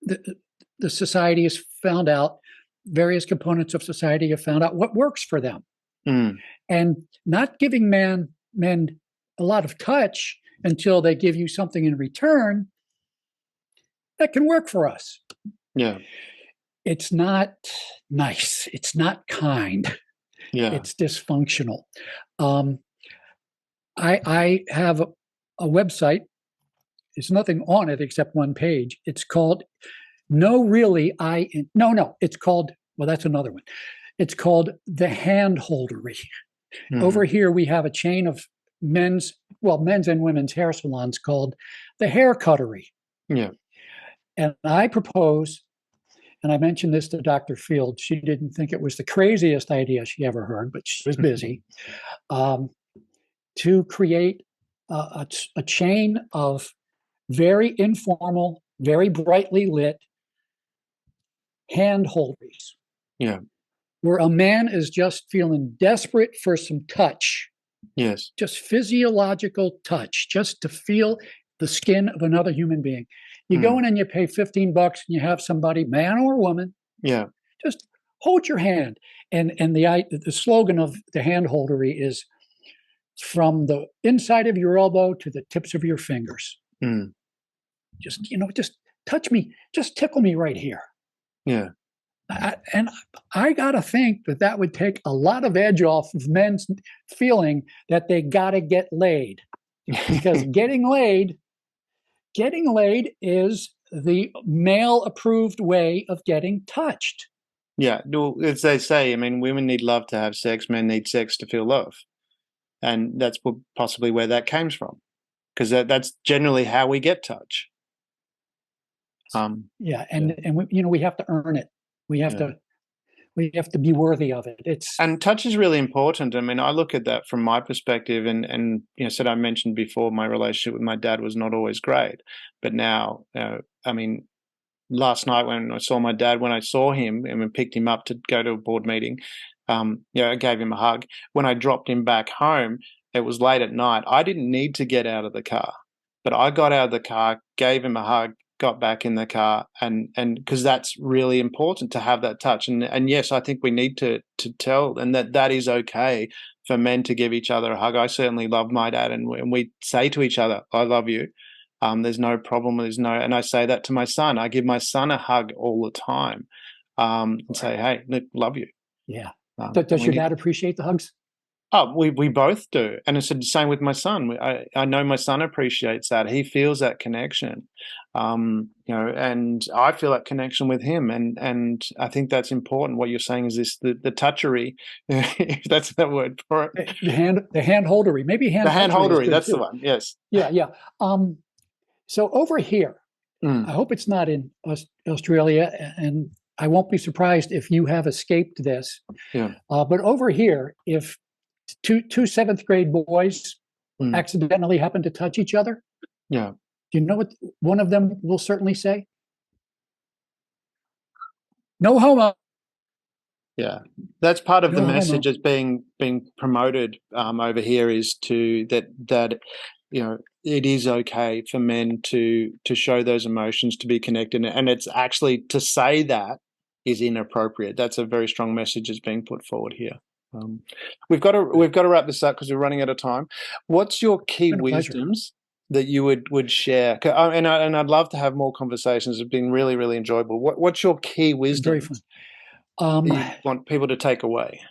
the society has found out, various components of society have found out what works for them. And not giving men a lot of touch until they give you something in return, that can work for us. Yeah. It's not nice. It's not kind. Yeah. It's dysfunctional. I have a website. There's nothing on it except one page. It's called it's called, well, that's another one. It's called The Handholdery. Over here, we have a chain of men's and women's hair salons called The Haircuttery. Yeah. And I propose, and I mentioned this to Dr. Field, she didn't think it was the craziest idea she ever heard, but she was busy, to create a chain of very informal, very brightly lit handholders. Yeah. Where a man is just feeling desperate for some touch Yes. Just physiological touch, just to feel the skin of another human being. You go in and you pay $15 and you have somebody, man or woman, Yeah. just hold your hand. And the slogan of the handholdery is from the inside of your elbow to the tips of your fingers. Just, just touch me, just tickle me right here. Yeah. And I got to think that would take a lot of edge off of men's feeling that they got to get laid. Because getting laid is the male-approved way of getting touched. Yeah. Well, as they say, I mean, women need love to have sex, men need sex to feel love. And that's possibly where that came from, because that's generally how we get touch. And we have to earn it. We have to be worthy of it. And touch is really important. I mean, I look at that from my perspective, and said I mentioned before, my relationship with my dad was not always great, but now, I mean, last night when I saw my dad, when I saw him and we picked him up to go to a board meeting, I gave him a hug. When I dropped him back home, it was late at night. I didn't need to get out of the car, but I got out of the car, gave him a hug, got back in the car, and because that's really important to have that touch. And yes, I think we need to tell, and that is okay for men to give each other a hug. I certainly love my dad, and we say to each other, "I love you." There's no problem. And I say that to my son. I give my son a hug all the time, and say, "Hey, look, love you." Yeah. Does your dad appreciate the hugs? Oh, we both do, and it's the same with my son. I know my son appreciates that. He feels that connection, and I feel that connection with him, and I think that's important. What you're saying is this: the touchery, if that's the word for it. The handholdery, maybe the handholdery. That's too. The one. Yes. Yeah. So over here, I hope it's not in Australia, and I won't be surprised if you have escaped this. Yeah. But over here, if two seventh grade boys accidentally happen to touch each other, yeah, do you know what one of them will certainly say? No homo. Yeah, that's part of the message that's being promoted over here, is that it is okay for men to show those emotions, to be connected, and it's actually, to say that is inappropriate. That's a very strong message that's being put forward here. We've got to wrap this up because we're running out of time. What's your key wisdoms that you would share? And I'd love to have more conversations. It's been really, really enjoyable. What's your key wisdom? Very fun. You want people to take away?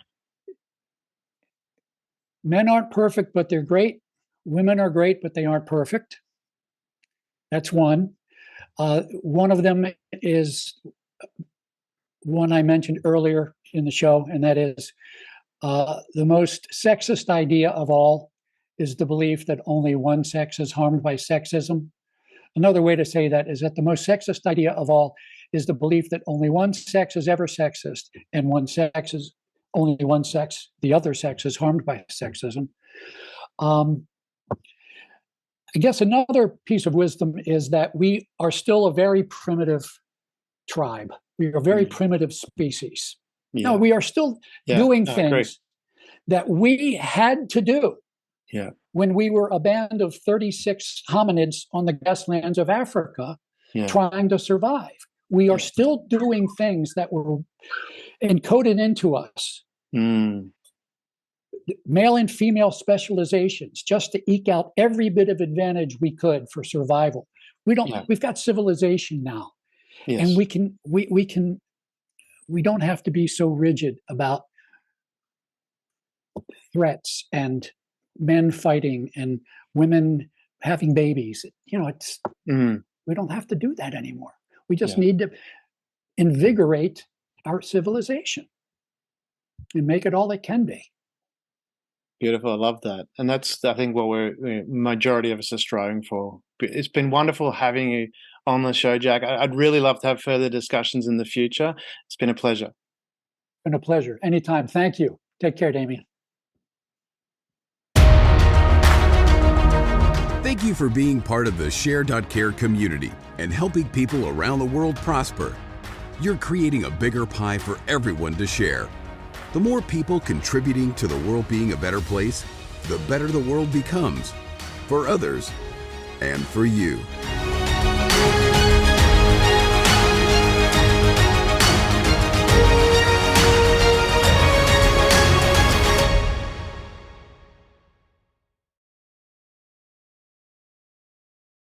Men aren't perfect, but they're great. Women are great, but they aren't perfect. That's one. One of them is one I mentioned earlier in the show, and that is the most sexist idea of all is the belief that only one sex is harmed by sexism. Another way to say that is that the most sexist idea of all is the belief that only one sex is ever sexist, and only one sex, the other sex, is harmed by sexism. I guess another piece of wisdom is that we are still a very primitive tribe. We are a very primitive species. Yeah. No, we are still doing things that we had to do when we were a band of 36 hominids on the grasslands of Africa trying to survive. We are still doing things that were encoded into us. Male and female specializations, just to eke out every bit of advantage we could for survival. We've got civilization now. Yes. And we don't have to be so rigid about threats and men fighting and women having babies. We don't have to do that anymore. We just need to invigorate our civilization and make it all it can be. Beautiful. I love that. And that's, I think, what majority of us are striving for. It's been wonderful having you on the show, Jack. I'd really love to have further discussions in the future. It's been a pleasure. Been a pleasure. Anytime. Thank you. Take care, Damien. Thank you for being part of the eSHAIR.care community and helping people around the world prosper. You're creating a bigger pie for everyone to share. The more people contributing to the world being a better place, the better the world becomes for others and for you.